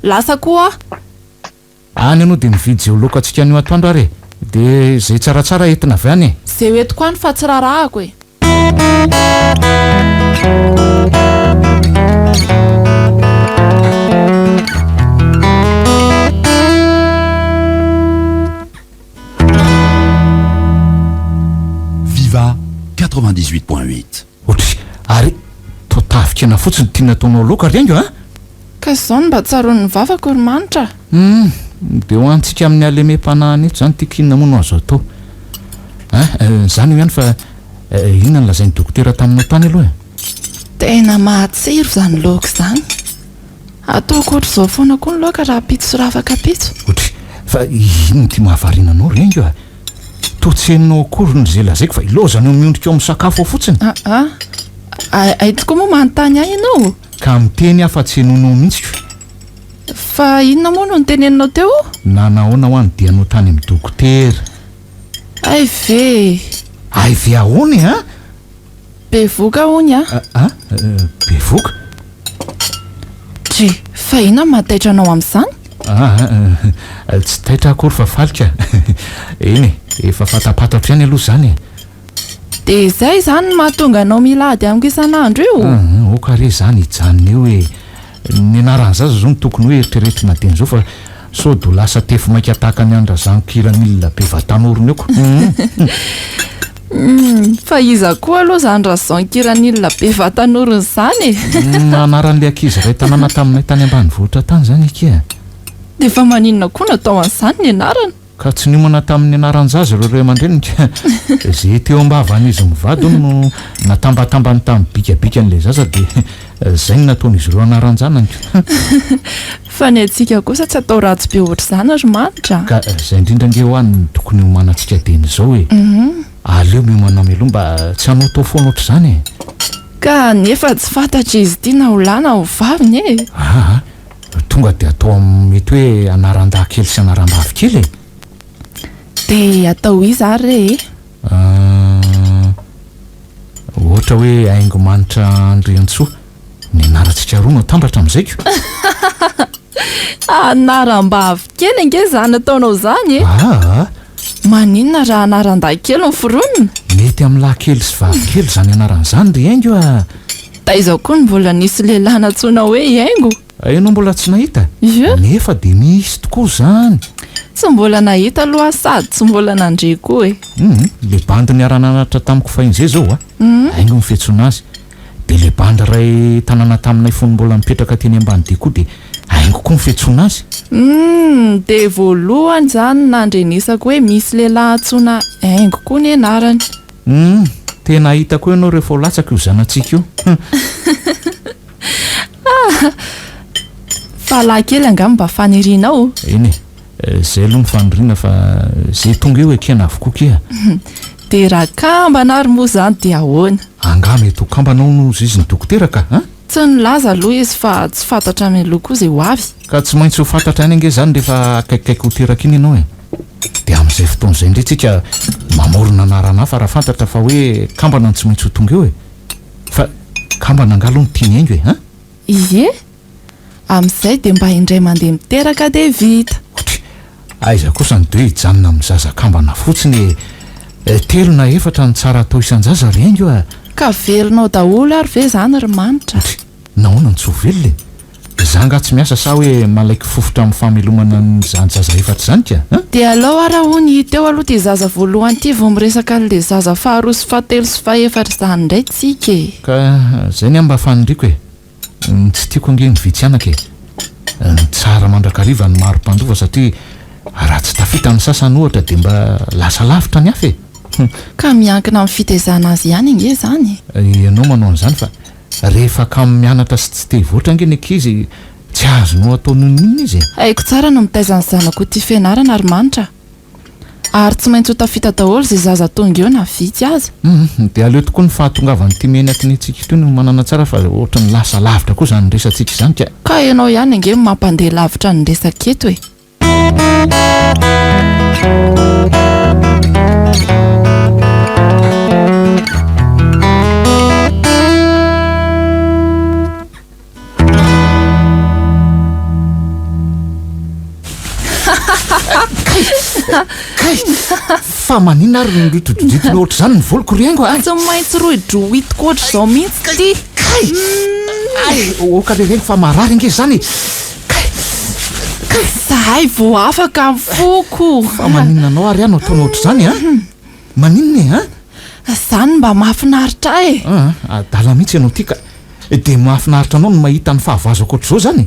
Speaker 3: lasa koa
Speaker 2: any ianao dia mividy zay olokantsika an'io atoandro ary dia zay tsaratsara entina avy any e
Speaker 3: zay hoentiko any fa tsy rarahako e
Speaker 6: Viva 98.8.
Speaker 2: otry ary totavikena fotsiny tia nataonao loka rengo a
Speaker 3: ka zao mba tsaron'ny vavako ry manitra
Speaker 2: dia ho antsika amin'ny alemem-panahany eto zany tiakinina moa no azo atao zany io ihany fa inona ny lazain'ny dokotera taminao tany aloha e
Speaker 3: tena mahatsiro zany loka zany ataoko ohatr' izao foana koa ny loka raha pitso ravaka pitso
Speaker 2: otry fa ino ty mahavarinanao rengo a totseninao akory ny zay lazaiko fa ilozanao miondrika ao amin'ny sakafo ao fotsiny
Speaker 3: ay tokoa moa manontany ahy ianao
Speaker 2: ka miteny afa tsy henonao mihitsy
Speaker 3: fa inona moa no nyteneninao teo
Speaker 2: nanahoana ho any dianao tany amin'ny dokotera
Speaker 3: ay ve
Speaker 2: ahoana e a
Speaker 3: be voka hony a
Speaker 2: be voka
Speaker 3: dry fa inona mahataitra anao amin'izany
Speaker 2: tsy taitra akory fa falika eny efa fatapatatra ihany aloha zany e
Speaker 3: dia izay zany mahatonga anao milady amiko isan'andro io
Speaker 2: okare zany hijanona eo e ny anaran'ny zaza zao no tokony hoe eritreretina diany zao fa sody ho lasa tefo maika tahaka ny andra zanok'iran'ilona be vatanorona eoko
Speaker 3: fa iza koa aloha zany raha zanok'iran'ilona be vatanorony zany e
Speaker 2: anaran'le ankizy ray tanàna taminay tany ambany vohitra tany zany ike
Speaker 3: dia efa maninona koa natao an'izany ny anarana
Speaker 2: ka tsy niomana tamin'ny anaran-jaza ireo ray aman-drenika zay teo ambavan'izy mivady no natambatambany tamin'ny bikabika n'lay zaza dia zay ny nataon'izy ireo anaran-janany
Speaker 3: fa ny antsika kosa tsy atao ratsy be ohatra izany ary manitra
Speaker 2: ka zay indrindra nge ho any tokony homanantsika deny zao e aleo miomana meloha mba tsy hanao tao foana ohatra izany e
Speaker 3: ka nefa tsy fantatra izy ity na ho lahy na ho vaviny e
Speaker 2: tonga dia atao mety hoe anaran-dahy kely sy anaram-bavy kely e
Speaker 3: dia atao izy ary
Speaker 2: ohatra hoe aingo manitra andriantsoa ny anarantsika roa no tambatra amin'izayko
Speaker 3: anaram-bavy kely nge zany ataonao zany e maninona raha anaran-dahy kely ny foronina
Speaker 2: mety amin'ny lahy kely sy vavy kely zany anaran'izany ry aingo
Speaker 3: da izao koa ny mbola nisy lehilahy natsoina hoe iango
Speaker 2: ianao mbola tsy nahita
Speaker 3: je
Speaker 2: nefa dia misy tokoa zany
Speaker 3: tsy mbola nahita aloha sady tsy mbola nandre koa e
Speaker 2: le bandy niara-nanatra tamiko fahin'izay zao aingo mifetsona azy dia le bandy ray tanàna taminay fony mbola mipetraka teny ambany dia koa dia aingo koa mifetsona azy
Speaker 3: dia voalohany zany nandrenisako hoe misy lehilahy antsoina aingo koa ny anarany
Speaker 2: tena hita koa ianao rehefa ho latsaka io zanantsika io
Speaker 3: fa lahy kely angamy mba fanirianao
Speaker 2: eny zay aloha ny faniriana fa zay tonga eo ekena avokoa kia
Speaker 3: dia raha kambana ary moa zany dia ahoana
Speaker 2: anga mety ho kambanao no izy ny dokotera ka
Speaker 3: tsy nilaza aloha izy fa tsy fantatra amin'ny loha koa zay ho avy
Speaker 2: ka tsy maintsy ho fantatra any ange zany rehefa akaikikaiky ho teraka iny ianao e dia amin'izay fotoan'izay indray tsika mamorona anarana fa raha fantatra fa hoe kambana ny tsy maintsy ho tonga eo e fa kambana anga aloha ny tiany aingo e
Speaker 3: ie amin'izay dia mba indray mandeha miteraka dia vita
Speaker 2: aiza kosa ny de hijanona amin'ny zazakambana fotsiny telo na efatra ny tsara atao isan-jaza ry aingo
Speaker 3: ka velonao daholo ary ve zany ry manitra
Speaker 2: nahoana ny tsy ho velona zanga tsy miasa sa hoe malaiky fofotra amin'ny famelomana ny zanyzaza efatra zany ka
Speaker 3: dia alao ara hony teo aloha ty zaza voalohany ty vao miresaka n'le zaza faharoa sy fahatelo sy fahaefatra zany indray tsika e
Speaker 2: ka zay ny amba fanindriko e tsy tiako ange mividy anaka e ny tsara mandrakariva ny maro mpandova satria raha tsy tafita ny sasany ohatra dia mba lasa lavitra ny hafa e
Speaker 3: ka miankina amin'ny fitezana azy ihany inge zany
Speaker 2: ianao manao an'izany fa rehefa kamo mianatra sy tsy te voatra ange ny ankizy tsy azonao atao nononina izy
Speaker 3: haiko tsara no mitaiza ny zanako ty fianarana ary manitra ary tsy maintsy ho tafita daholo zay zaza tonga eo na vitsy azy
Speaker 2: dia aleo tokoa ny fahatongavany ty menaky ny antsika ito no manana tsara fa ohatra ny lasa lavitra koa zany resantsika izany
Speaker 3: ka ianao ihany ange mampandeha lavitra ny resaketo e
Speaker 2: kay fa maninona ary nritodritony ohatra zany ny voloko riango
Speaker 3: tsy maintsy roy droitiko ohatra izao mihitsy ty
Speaker 2: kay oka le reny fa marary ange zany
Speaker 3: zahay vo afaka amin'ny foko
Speaker 2: fa maninona anao ary ano ataona ohatra zany a maninona e
Speaker 3: zany mba mahafinaritra e
Speaker 2: adala mihitsy ianao ty ka dia mahafinaritra anao no mahita ny fahavazako ohatr'izao zany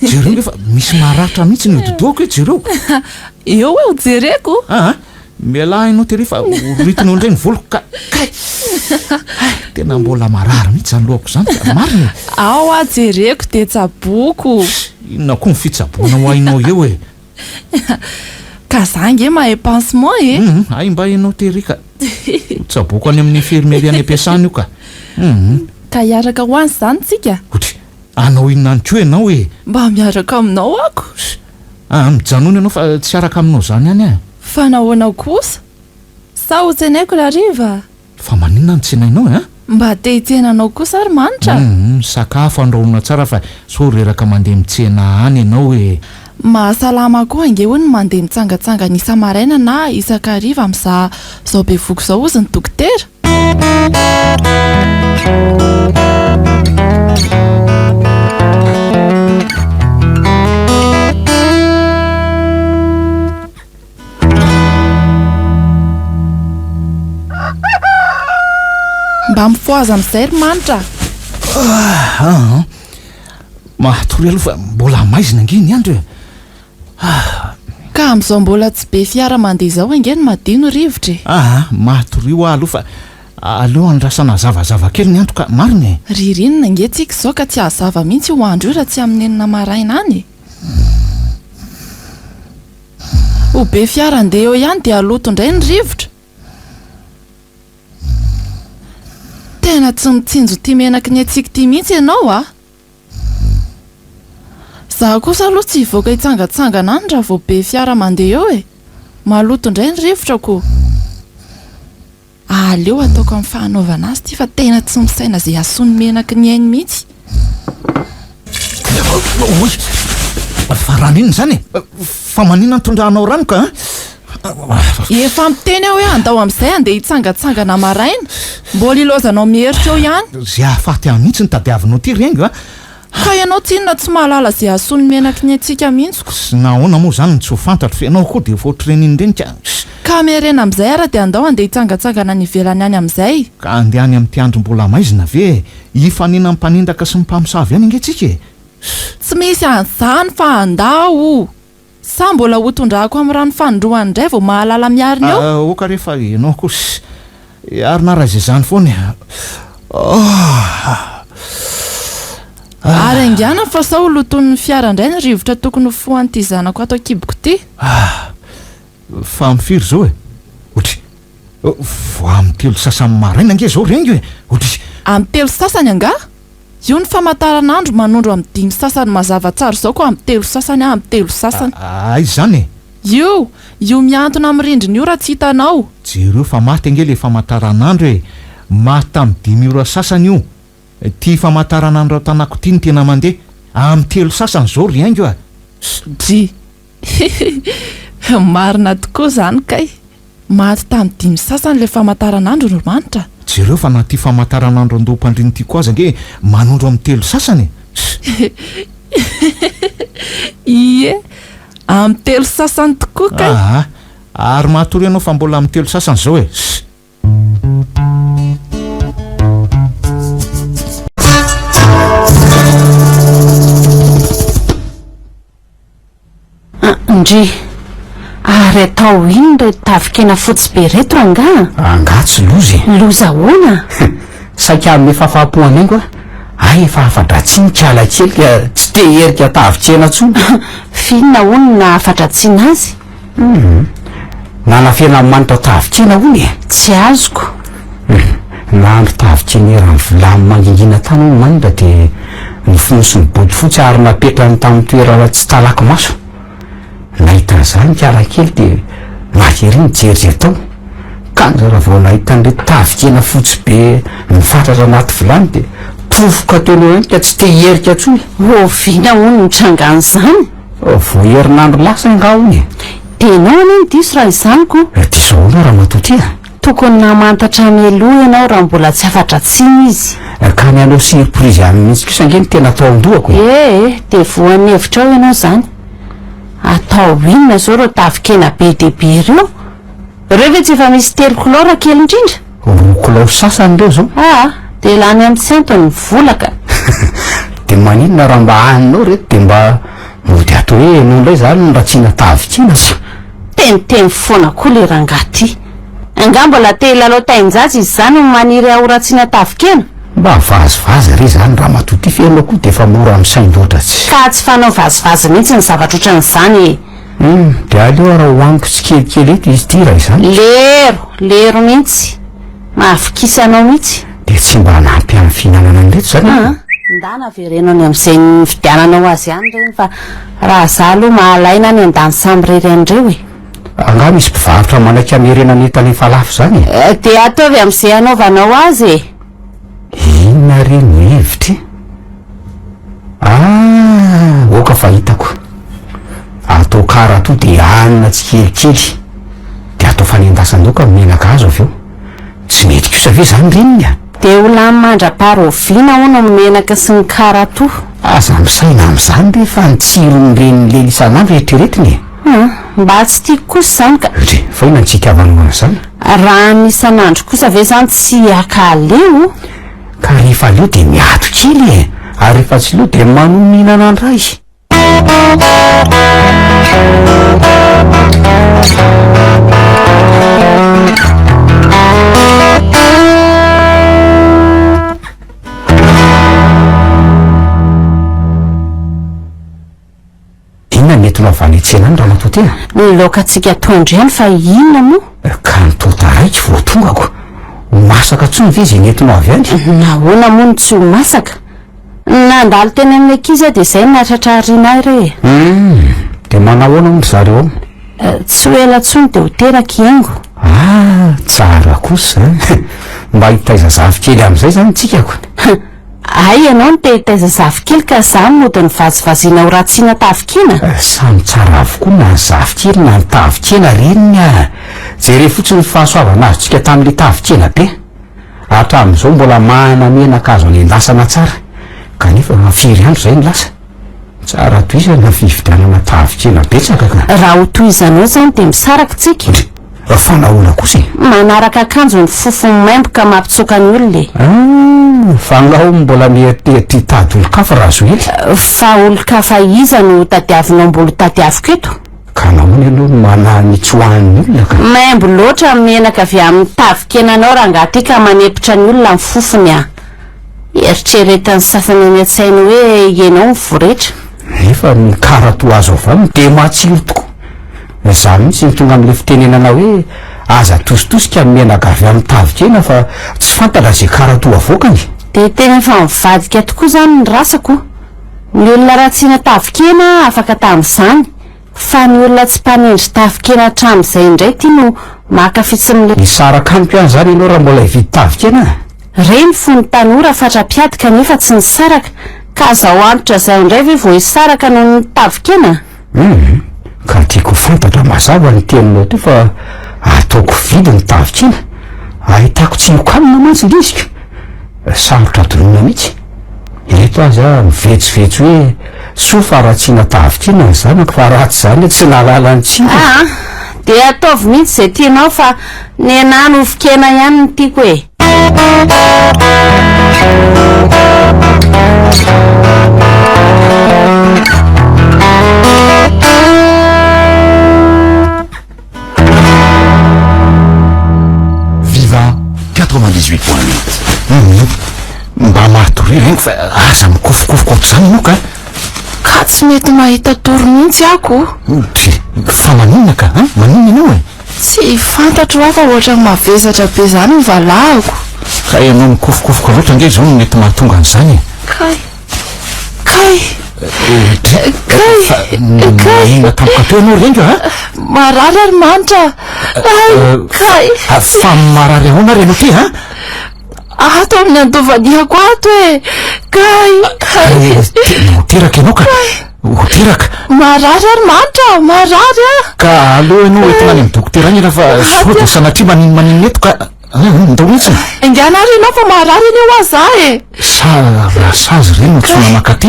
Speaker 2: jereo efa misy maharatra mihitsy ny hodidohako e jereo
Speaker 3: eo e ho jereko
Speaker 2: miala ianao tery fa oritinao indray ny voloko ka kay tena mbola marary mihitsy zany lohako zany ka mariny
Speaker 3: ao a jereko dia tsaboko
Speaker 2: inona koa ny fitsaboana ho hainao eo e
Speaker 3: ka zange mahay pansement e
Speaker 2: ay mba ianao tery ka tsaboko any amin'ny infirmerie any ampiasana io ka
Speaker 3: hiaraka ho any zany tsika
Speaker 2: otry anao inona ny ko ianao e
Speaker 3: mba miaraka aminao ako
Speaker 2: mijanona ianao fa tsy araka aminao zany any a
Speaker 3: fa nahoanao kosa sa ho tsenaiko lahariva
Speaker 2: fa maninona ny tsenainao e
Speaker 3: mba te hitsenanao kosa ary manitra
Speaker 2: sakafo andrahona tsara fa so reraka mandeha mitsena any ianao e
Speaker 3: mahasalama koa ange ho ny mandeha mitsangatsanga ny isa maraina na isakariva amin'za zao be voko zao ozy ny dokotera mba mifoaza amin'izay ry manitra
Speaker 2: mahatory aloha fa mbola maizina ange ny andro e
Speaker 3: ka amin'izao mbola tsy be fiara mandeha izao ange ny madino rivotra e
Speaker 2: mahatory io aloha fa aleo andrasana zavazava kely ny andro ka mariny e
Speaker 3: ririnina ange tsika izao ka tsy ahazava mihitsy ho andro io raha tsy amin'ny enina maraina any ho be fiara andeha eo ihany dia aloto indray ny rivotra tena tsy mitsinjo ty menaky ny atsika ty mihitsy ianao za kosa aloha tsy hivoaka hitsangatsangana any raha vao be fiara mandeha eo e maloto indray ny rivotra ko aleo ataoko amin'ny fahanaovana azy ty fa tena tsy misaina zay asony menaky ny ainy mihitsy
Speaker 2: fa raha ninona zany e fa maninona nitondrahanao rano ka
Speaker 3: efa miteny aho hoe andao amin'izay andeha hitsangatsangana maraina mbola ilozanao miheritra eo ihany
Speaker 2: zay ahafaty any mihitsy ny tadiavinao ty rengo
Speaker 3: ka ianao tsinona tsy mahalala zay asony menaky ny atsika mihitsiko
Speaker 2: sy nahoana moa zany ny tsy ho fantatro fa ianao koa dia voatreniny ireny
Speaker 3: ka miarena amin'izay ara dia andao andeha hitsangatsangana ny ivelany any amin'izay
Speaker 2: ka andeha any amin'ny andro mbola maizina ve ifanena mmpanindraka sy mimpamosavy any ange-tsika e
Speaker 3: tsy misy an'izany fa andao sa mbola ho tondrahako amin'ny rano fanindroany indray vao mahalala miariny eo
Speaker 2: oka rehefa ianao koa arina raha izay zany foana
Speaker 3: ary angiana fa sao loton'ny fiara indray ny rivotra tokony foan'ity zanako ato akiboko ty
Speaker 2: fa mifiry zao e otry vo amin'ny telo sasany maraina ange zao rengy e otry
Speaker 3: amin'ny telo sasany anga io ny famataran'andro manondro amin'ny dimy sasany mazava tsara zao ko amin'ny telo sasany amin'ny telo sasany
Speaker 2: ay zany e
Speaker 3: io miantona amin'ny rindriny io raha tsy hitanao
Speaker 2: jereo fa maty ange le famataran'andro e maty amin'ny dimy ora sasany io ty famataran'andro atanako ty ny tena mandeha amin'ny telo sasany zao ry aingo a
Speaker 3: marina tokoa zany kay maty tamin'ny dimy sasany le famataran'andro no manitra
Speaker 2: jereo fa naty famataran'andro andoha mpandriny ty ko azy ange manondro amin'ny telo sasany
Speaker 3: ie amin'ny telo sasany tokoa kay.
Speaker 2: Ary matory ianao fa mbola amin'ny telo sasany zao e.
Speaker 5: Ndry ary atao ino re tavikena fotsy be reto anga?
Speaker 4: Angatsy lozy.
Speaker 5: Loza hoana?
Speaker 4: Saika amin'ny fahafahapoana ingo ay efa afadratsiny kiala kely tsy te herika tavitrena tsony.
Speaker 5: Finona hono na afadratsiana azy?
Speaker 4: Nanafena manitra tavitrena hono
Speaker 5: tsy azoko.
Speaker 4: Nahandro tavitrena raha volamy mangingina tany hono manitra dia nifonosy ny body fotsy ary napetrany tamin'ny toerana tsy talaky maso. Nahita an'izany kiala kely dia mahery nijery zay tao ka raha vao nahita an'ireo tavikena fotsy be mifatratra anaty vilany dia pofoka teo ka tsy te herika tsony.
Speaker 5: Viana hono nitrangan'izany?
Speaker 4: Vao herinandro lasa nga hono
Speaker 5: dia ianao anie diso raha izaniko?
Speaker 4: diso ahoana raha matotia?
Speaker 5: Tokony namantatra mialoha ianao raha mbola tsy afatratsiny izy.
Speaker 4: Ka nianao surprise aminy mihitsy kosa nge ny tena atao an-dohako.
Speaker 5: Dia voan'ny hevitra ao ianao izany. Atao inona zao reo tavikena be dehibe ireo? Ireo ve tsy efa misy 3 kilao kely indrindra?
Speaker 4: 3 kilao sasany ireo zao.
Speaker 5: Dia lany amin'ny sentony volaka.
Speaker 4: Dia maninona raha mba haninao reto dia mba mody atao hoe enao indray zany nratsiana tavikena.
Speaker 5: Teniteny foana koa le rangaty. Anga mbola te lalao tainjatsy izy zany no maniry ahoratsiana tavikena?
Speaker 4: Mba vazivazy re zany raha matoty fianao koa dia efa mora amin'ny sain-doatratsy.
Speaker 5: Ka tsy fanao vazivazy mihitsy ny zavatra ohatran'izany.
Speaker 4: Dia aleo raha hoaniko tsy kelikely eto izy ty raha izany.
Speaker 5: Lero mihitsy. Mahafikisanao mihitsy.
Speaker 4: Dia tsy mba hanampy amin'ny fihinanana an'ireto zany.
Speaker 5: Ndana averenao ny amin'izay nividiananao azy ihany reny fa raha za aloha mahalaina ny andany samy reren'ireo e.
Speaker 4: Anga misy mpivarotra manaiky amerenana entana efa lafo zany.
Speaker 5: Dia ataovy amin'izay anaovanao azy e.
Speaker 4: Inona re ny hevitry? Oka fa hitako. Atao kara to dia hanina tsy kelikely dia atao fanendasan-doka menaka azo avy eo. Tsy mety kosa ve zany reniny?
Speaker 5: Dia olona mandra-paroviana hono menaka sy ny kara to.
Speaker 4: Aza misaina amin'izany rehefa ny tsiron'ny reny lely isan'andro eritreretiny.
Speaker 5: Mba tsy tiako kosa izany ka.
Speaker 4: Fa inona ny tsika avanoana izany?
Speaker 5: Raha ny isan'andro kosa ve zany tsy akaleo?
Speaker 4: Ka rehefa leo dia miato kely ary rehefa tsy leo dia manominana andray. Inona metinao vanetsena any raha matotea?
Speaker 5: Ny laokantsika atoandro ihany fa inona moa?
Speaker 4: Ka nitota raiky vao tongako. Masaka tsony ve izay nentinao avy any?
Speaker 5: Nahoana moa ny tsy ho masaka? Nandalo teny amin'ny ankizy dia izay natratra riana re.
Speaker 4: Dia manahoana hono zareo?
Speaker 5: Tsy ho ela tsony dia ho teraka haingo.
Speaker 4: Tsara kosa. Mba hitaiza zavikely amin'izay zany tsikako.
Speaker 5: Ay, ianao no te-hitaiza zavikely ka za mody ny vazivaziana ho ratsiana tavikena.
Speaker 4: Samy tsara avokoa na ny zavikely na ny tavikena reniny jereo fotsiny ny fahasoavana azy tsika tamin'ilay tavikena be. Hatramin'izao mbola mahana menaka azo anendasana tsara kanefa mafiry andro izay ny lasa. Tsara toizana fividianana tavikena betsaka ka.
Speaker 5: Raha ho toizanao zany dia misaraka tsika.
Speaker 4: Fanahoana kosa
Speaker 5: manaraka akanjo ny fofony maimbo ka mampitsoka ny olona.
Speaker 4: Fa ngaho mbola mieritreritry hitady olo-kafa raha zo hely.
Speaker 5: Fa olo-kafa iza no tadiavinao mbola tadiaviko eto?
Speaker 4: Ka nahoana ianao no manany tsy hohan'ny olona ka.
Speaker 5: Maimbo loatra menaka avy amin'ny tavikenanao raha ngaty ka manepitra ny olona ny fofony eritreretan'ny sasany any an-tsainy hoe ianao ny voretra.
Speaker 4: Nefa ny karato azo avy dia matsiro tokoa. Za mihitsy ny tonga amin'ilay fitenenana hoe aza tositosika menaka avy amin'ny tavikena fa tsy fantatra izay karato avoakany.
Speaker 5: Dia tena efa mivadika tokoa zany ny rasako. Ny olona ratsiana tavikena afaka tamin'izany fa ny olona tsy mpanendry tavikena hatramin'izay indray tia no makafitsin'ilay.
Speaker 4: Nisaraka amiko ihany zany ianao raha mbola hividy tavikena?
Speaker 5: Reny fony tanora fatra-piadika nefa tsy nisaraka ka zaho antitra izay indray ve vao hisaraka noho ny tavikena?
Speaker 4: Ka tiako fantatra mazava ny teninao ty fa ataoko vidy ny tavikena. Ahitako tsy hokanina mantsy indrisika. Sarotra donona mihitsy. Ireto aza mivetsivetsy hoe so fa raha tsy natavokina ny zanako fa raha tsy zany tsy nalalany tsi
Speaker 5: de ataovy mihitsy zay tianao fa ny anahy no fikena ihany ny tiako e.
Speaker 6: Viva 98.8.
Speaker 2: Mba mahatory reniko fa aza mikofokofoko ohatr'izany ianao
Speaker 3: ka tsy mety mahita tory mihitsy ako.
Speaker 2: fa maninona ka maninona ianao e?
Speaker 3: Tsy fantatro aho fa ohatra mavezatra be zany ny valahako.
Speaker 2: Ka ianao mikofokofoka loatra nge zao no mety mahatonga an'izany.
Speaker 3: Kay
Speaker 2: ina tampoka teo ianao renga
Speaker 3: marary ary manitra. Kay
Speaker 2: fa marary ahoana reno ty
Speaker 3: ato amin'ny andovaniako ato e. Kay
Speaker 2: tena hoteraka ianao ka hoteraka
Speaker 3: marary ary manitra marary
Speaker 2: ka aloha ianao entina any amin'ny dokotera any fa sao de sanatria maninona eto ka ndao mihitsiny
Speaker 3: ingana ary ianao fa marary eny eo aza e.
Speaker 2: sazy reny no tsy manakaty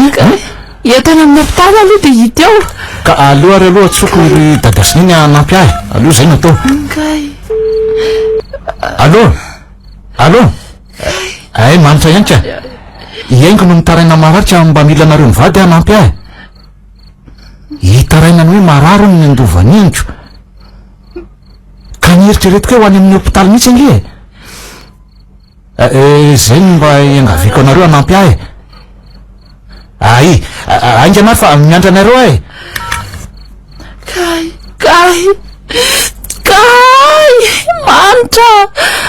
Speaker 3: entana amin'ny hopitaly aloha de hita eo
Speaker 2: ka aloha ary aloha tsoko ry dadasininy anampy ahy aloha zay no atao. Allo ay manitra ihany ka iaingo no mitaraina mararitra mba mila anareo mivady anampy ahy hitarainany hoe mararo ny andovaniniko ka nieritreretiko hoe ho any amin'ny hopitaly mihitsy ange zay mba iangaviko anareo anampy ahy ainga anary fa miandra anareo ahy
Speaker 3: Kay manitra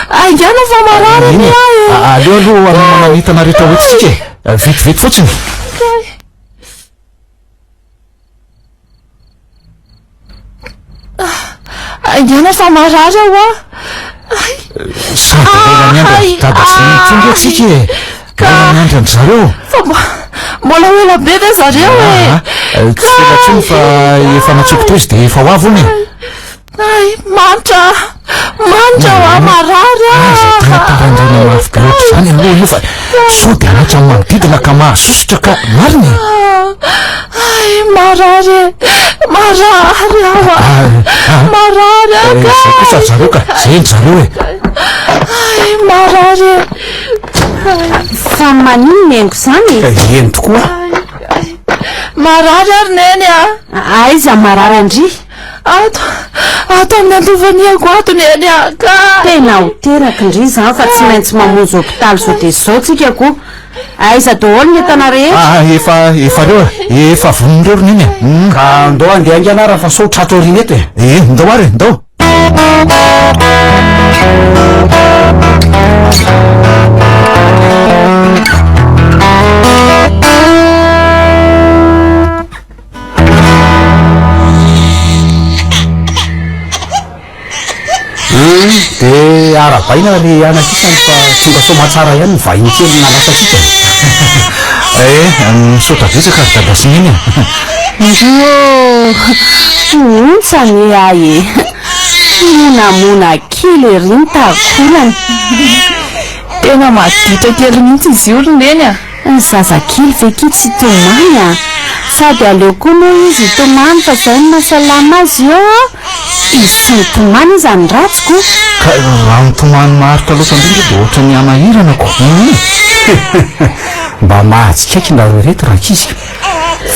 Speaker 3: aingana fa marary ny ahy
Speaker 2: aleo aloha mananita rehetra hoetitsika vetivety fotsiny
Speaker 3: aingana fa marary aho
Speaker 2: sady lela miandra dadasin'ny tonga atsika lela miandra ny zareo
Speaker 3: fa mbola ela be ve zareo e.
Speaker 2: tsy elatsiny fa efa natsoko teo izy de efa ho avy ony
Speaker 3: manitra wa marary
Speaker 2: tena mafika loatra zany aloha io fa so de anatra ny manodidina ka mahasosotra ka mariny
Speaker 3: marary
Speaker 2: zay kosa zareo ka zay ny zareo
Speaker 3: e marary
Speaker 5: fa maninona eniko zany
Speaker 2: eny tokoa
Speaker 3: marary ary neny
Speaker 5: aiza marary andry
Speaker 3: ato amin'ny andovaniako ato neny
Speaker 5: tena hoteraka indry za fa tsy maintsy mamonjy hopitaly zao de zao tsika ko aiza daholo ny entana rehetra
Speaker 2: efa reo efa vononireo roniny
Speaker 4: ka ndao andeha anganara fa sotra ato riny eto e
Speaker 2: ndao ary ndao
Speaker 4: de arabaina le anakisany fa tonga somatsara ihany mivahiny kely nalafatsika
Speaker 2: misaotra betsaka ary dadasininy
Speaker 5: ontsany ahy monamona kely ery ny takolany
Speaker 3: tena maditra kely mihitsy izy io roneny
Speaker 5: ny zazakely veki tsy tomany sady aleo koa moa izy tomany fa zay ny mahasalama azy eo izy tsy mitomany izy any ratsiko
Speaker 2: ka raha mitomany maharitra loatra indrindra de ohatra ny anahiranako
Speaker 4: mba mahajikaiky nareo reto raha kizika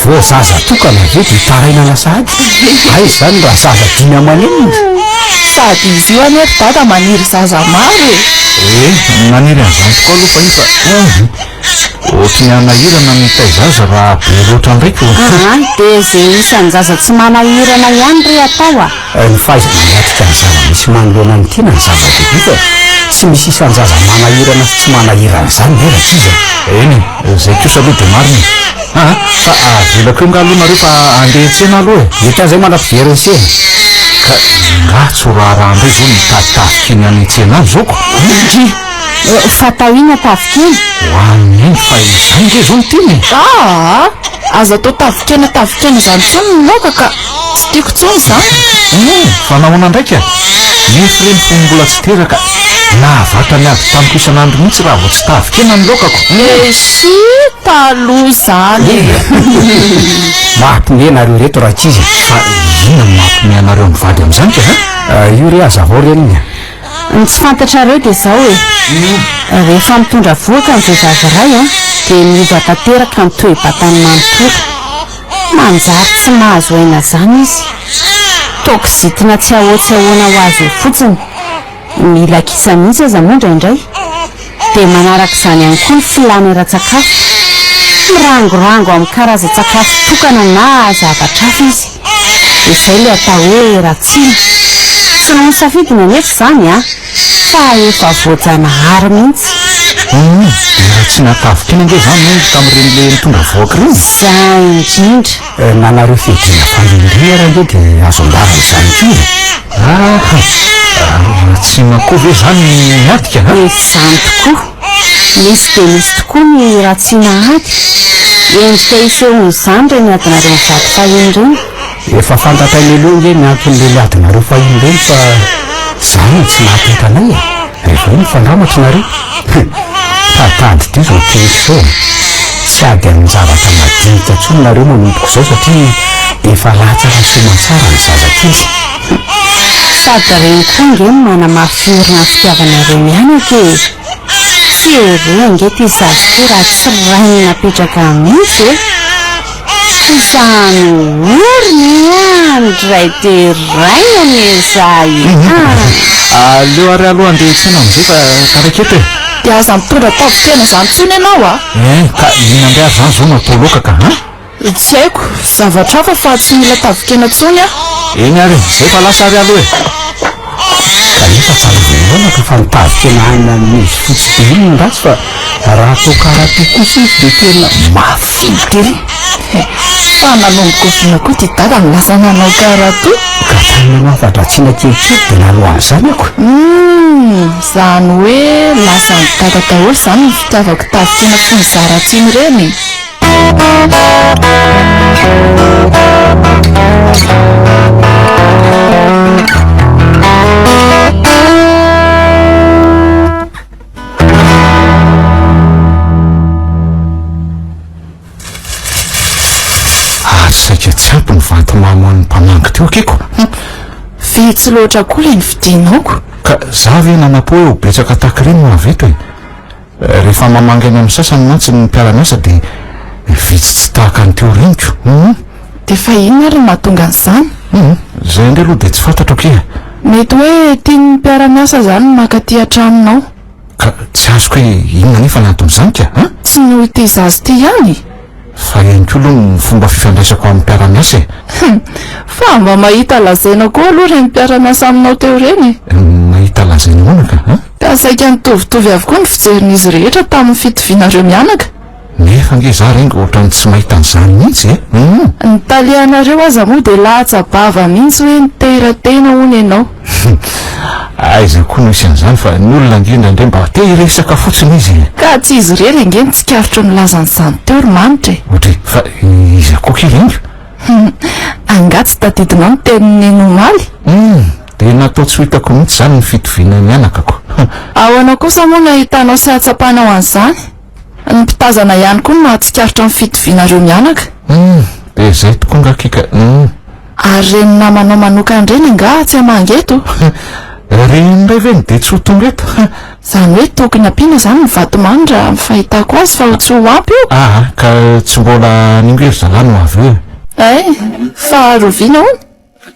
Speaker 4: vo zaza tokana ve de hitaraina lasady ay zany raha zaza dimy amaneniny
Speaker 3: sady izy io anery dada maniry zaza maro
Speaker 2: naniry an'izany tokoa aloha fa ifa ohatra ny anahirana mitay zaza raha be loatra ndraiky
Speaker 5: de zay isan'ny zaza tsy manahirana ihany re atao
Speaker 4: ny fahaizana miatrika ny zava misy manoloana ny tina ny zava-dehibe fa tsy misy isan'ny zaza manahirana sy tsy manahirana zany neraka izy
Speaker 2: eny zay kosa aloha de mariny fa velako eo nga aloha nareo fa andeha tsena aloha
Speaker 4: eta zay manampiveriny sena
Speaker 2: ka ngatso raha ndray zao mitaditavika any an-tsena any zaoko
Speaker 5: fatao iny atavikeny
Speaker 2: hoaniny fa izany nge zao mitiny
Speaker 3: aza atao tavikena zany tsony ny laoka ka tsy tiako tsony zany
Speaker 2: fa nahoana ndraiky nefa reny fo mbola tsy teraka nahavatany avy tamiko isan'andro mihitsy raha vao tsy tavikena ny laokako.
Speaker 3: esy taloha zany
Speaker 4: mahampime nareo reto raha tsizy
Speaker 2: fa ina mampime anareo mivady amin'izany ka
Speaker 4: io re azavao reny
Speaker 5: ny tsy fantatrareo dia izao hoe rehefa mitondra voaka ny vehivavy ray a dia miova tanteraka ny toe-batany manontolo manjary tsy mahazo aina zany izy taoko zitina tsy ahoatsy ahoana ho azy eo fotsiny mila kisa mihitsy aza moa indraindray dia manaraka izany ihany koa ny filana ra-tsakafo mirangorango amin'ny karaza-tsakafo tokana na zavatra hafa izy izay le atao hoe ratsina tsy no nisafidina nefa izany a fa efa voajanahary mihitsy
Speaker 2: raha tsy natavikena nge zany no tamin'ireny le mitondra voaka reny
Speaker 5: zay indrindra
Speaker 4: nanareo fehidrena fanindrina raha nge dia azo ambavany izany koa
Speaker 2: raha tsy makovy zany miadika
Speaker 5: izany tokoa misy dia misy tokoa ny ratsiana ady endrika isehon'izany re ny adinareo mivaky fahiny reny
Speaker 4: efa fantatany aloha nge mianton'le adinareo fahiny reny fa zany tsy nahatentanay rehefa io mifandramatra nareo tatady ty zao teso tsy ady amin'ny zavatra madinika ntsony nareo manompoko izao satria efa latsaka somantsara ny zazakely
Speaker 5: sady reny koa nge manamafirina fitiavanareo mianaka e tsy ere nge ty zazy ty raha tsy rainy napetraka mihitsy e izany oriny andray de raina mezay
Speaker 2: aleo ary aloha andeha tsena amizay fa taraketo e
Speaker 3: dia aza mitondra tavikena zany tsony ianao a
Speaker 2: ka inandray zany zao natao loaka ka
Speaker 3: tsy haiko zavatra hafa fa tsy mila tavikena tsony a
Speaker 2: eny ary zay fa lasa ary aloha
Speaker 4: kanefa tsarovoanaka fa mitavikena anina mizy fotsy be iny ndratsy fa raha atao karato kosa izy dia tena mafidy
Speaker 3: fa nanomboka oviana koa ty dada milasa nanao karato
Speaker 4: ka tanina fadratsiana kelikely dia nalohan'izany ako
Speaker 3: zany hoe lasa ny dada daholo zany ny fitiavako tavikena fony zaratsiny reny
Speaker 2: saika tsy ampy ny vantomamany mpamangy teo akeko
Speaker 3: vitsy loatra koa le ny vidinaoko
Speaker 2: ka za ve nanapo hoe ho betsaka takoreny no aveto e rehefa mamangy any amin'ny sasany mantsy ny mpiara-miasa dia vitsy tsy tahaka ny teo reniko
Speaker 3: dia fa ino ary mahatonga an'izany
Speaker 2: zay indray aloha dia tsy fantatro ke
Speaker 3: mety hoe tiany mpiara-miasa zany makaty an-tranonao
Speaker 2: ka tsy azoko hoe inona nefa naton'izany ka
Speaker 3: tsy noho ty zazy ty ihany
Speaker 2: fa ihany koa aloha ny fomba fifandraisako amin'ny mpiara-miasa e
Speaker 3: fa mba mahita lazaina koa aloha reny mpiara-miasa aminao teo reny
Speaker 2: mahita lazaina monaka
Speaker 3: ka saika nitovitovy avokoa ny fijerin'izy rehetra tamin'ny fitovianareo mianaka
Speaker 2: nefa nge za renga ohatrany tsy mahita an'izany mihitsy e
Speaker 3: ny talianareo aza moa dia latsabava mihitsy hoe niteratena hony ianao
Speaker 2: aiza koa no isan'izany fa ny olona ngindrandray mba te hiresaka fotsiny izy
Speaker 3: ka tsy izy rery nge ny tsikaritro ny lazan'izany teo ry manitra e
Speaker 2: ohatra fa iza koa kely ingo
Speaker 3: angatsy tadidinao ny tenin'ny enomaly
Speaker 2: dia natao tsy ho hitako mihitsy zany ny fitoviana mianakako
Speaker 3: ahoana kosa moa nahitanao sy hatsapanao an'izany ny mpitazana ihany koa no mahatsikaritra ny fitovianareo mianaka
Speaker 2: dia zay tokoa ngakika
Speaker 3: ary reny namanao manokany reny nga tsy hamangeto
Speaker 2: renindray ve ny dia tsy ho tonga eto
Speaker 3: zany hoe tokony ampiana zany ny vatomany raha mifahitako azy fa ho tsy ho ampy io
Speaker 2: ka tsy mbola ningery zalany ho avy eo
Speaker 3: ay fa roviana hony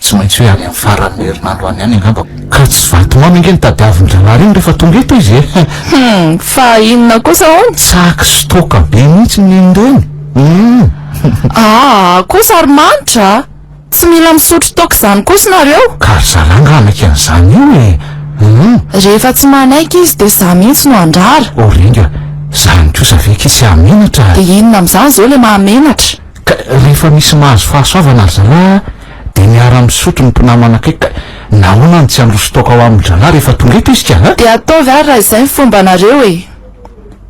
Speaker 2: tsy maintsy hoe any amin'ny farany herinandro any any angamba ka tsy vatomamy inge nitadiaviny zalary iny rehefa tonga eto izy e
Speaker 3: fa inona kosa hony
Speaker 2: tsaky stoka be mihitsy ny inireny
Speaker 3: kosa ary manitra tsy mila misotro toka izany kosa nareo
Speaker 2: ka ry zalanga anaka an'izany io
Speaker 3: rehefa tsy manaiky izy dia za mihitsy no andrara
Speaker 2: oringa zany kosa ve kisy hamenatra
Speaker 3: dia inona amin'izany zao le mahamenatra
Speaker 2: ka rehefa misy mahazo fahasoavana ry zala dia miara misotro ny mpinamana akaiky ka nahoana ny tsy androso toka ao amin'ny zala rehefa tonga eto izy ka
Speaker 3: dia ataovy ary raha izay ny fomba nareo e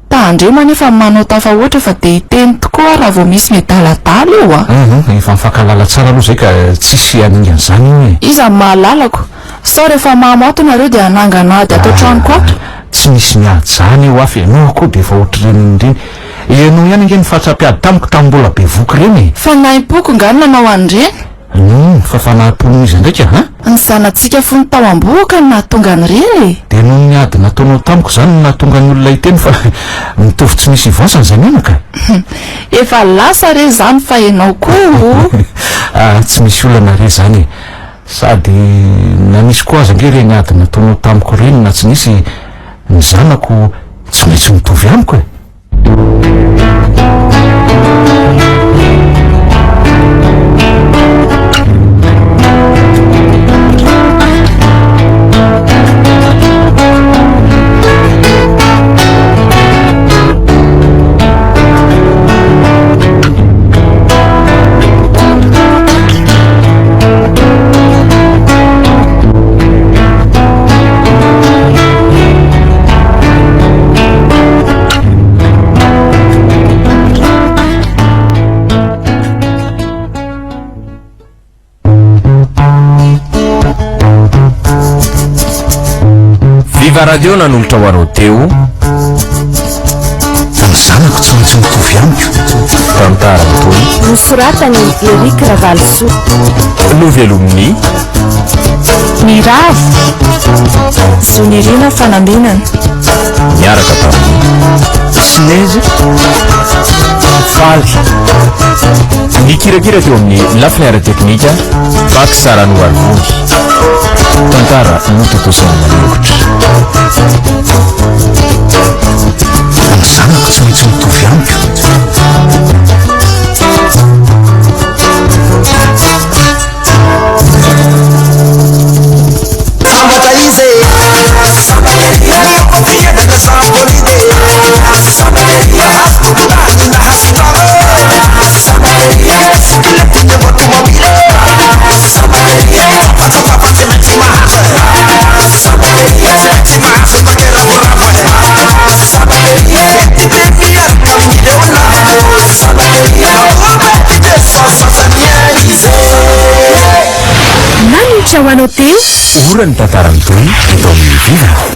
Speaker 3: tandrema nefa manao tafa ohatra fa dia hiteny tokoa raha vao misy medaladala eo
Speaker 2: efa mifankalala tsara aloha zay ka tsisy haningan'izany io e
Speaker 3: iza ny mahalalako sao rehefa mamato nareo dia ananganady atao tranoko ato.
Speaker 2: Tsy misy miady zany eo afy ianao koa de efa ohatraniny ireny ianao ihany nge ny fatsapiady tamiko tamin'ny mbola be voky reny
Speaker 3: fa naim-poko ngany nanao an'ireny.
Speaker 2: Fa fanaham-pony izy ndraika
Speaker 3: ny zanatsika fony tao am-boka no nahatonga an'ireny
Speaker 2: de noho ny ady nataonao tamiko zany no nahatonga ny olona iteny fa mitovy tsy misy ivasany zany anaka
Speaker 3: efa lasa re zany fa ianao koa
Speaker 2: tsy misy olana re zany sady na misy koa aza nge reny ady nataonao tamiko reny na tsy nisy ny zanako tsy maintsy mitovy amiko
Speaker 1: Viva Radio nanolotra ho anao teo
Speaker 2: ny zanako tsy maintsy mitovy amiko
Speaker 1: tantara toy
Speaker 5: nosoratany Eric Ravalso
Speaker 1: novelominy
Speaker 3: miravy zonerina fanambinana
Speaker 1: miaraka tamin'ny
Speaker 2: sinezy
Speaker 1: faly nikirakira teo amin'ny lafinaire teknika vaky sarano arvony tantara nototosany manekotra
Speaker 2: ny zanako tsy maintsy mitovy amiko
Speaker 1: ora ny tantarany toy eto amin'ny Viva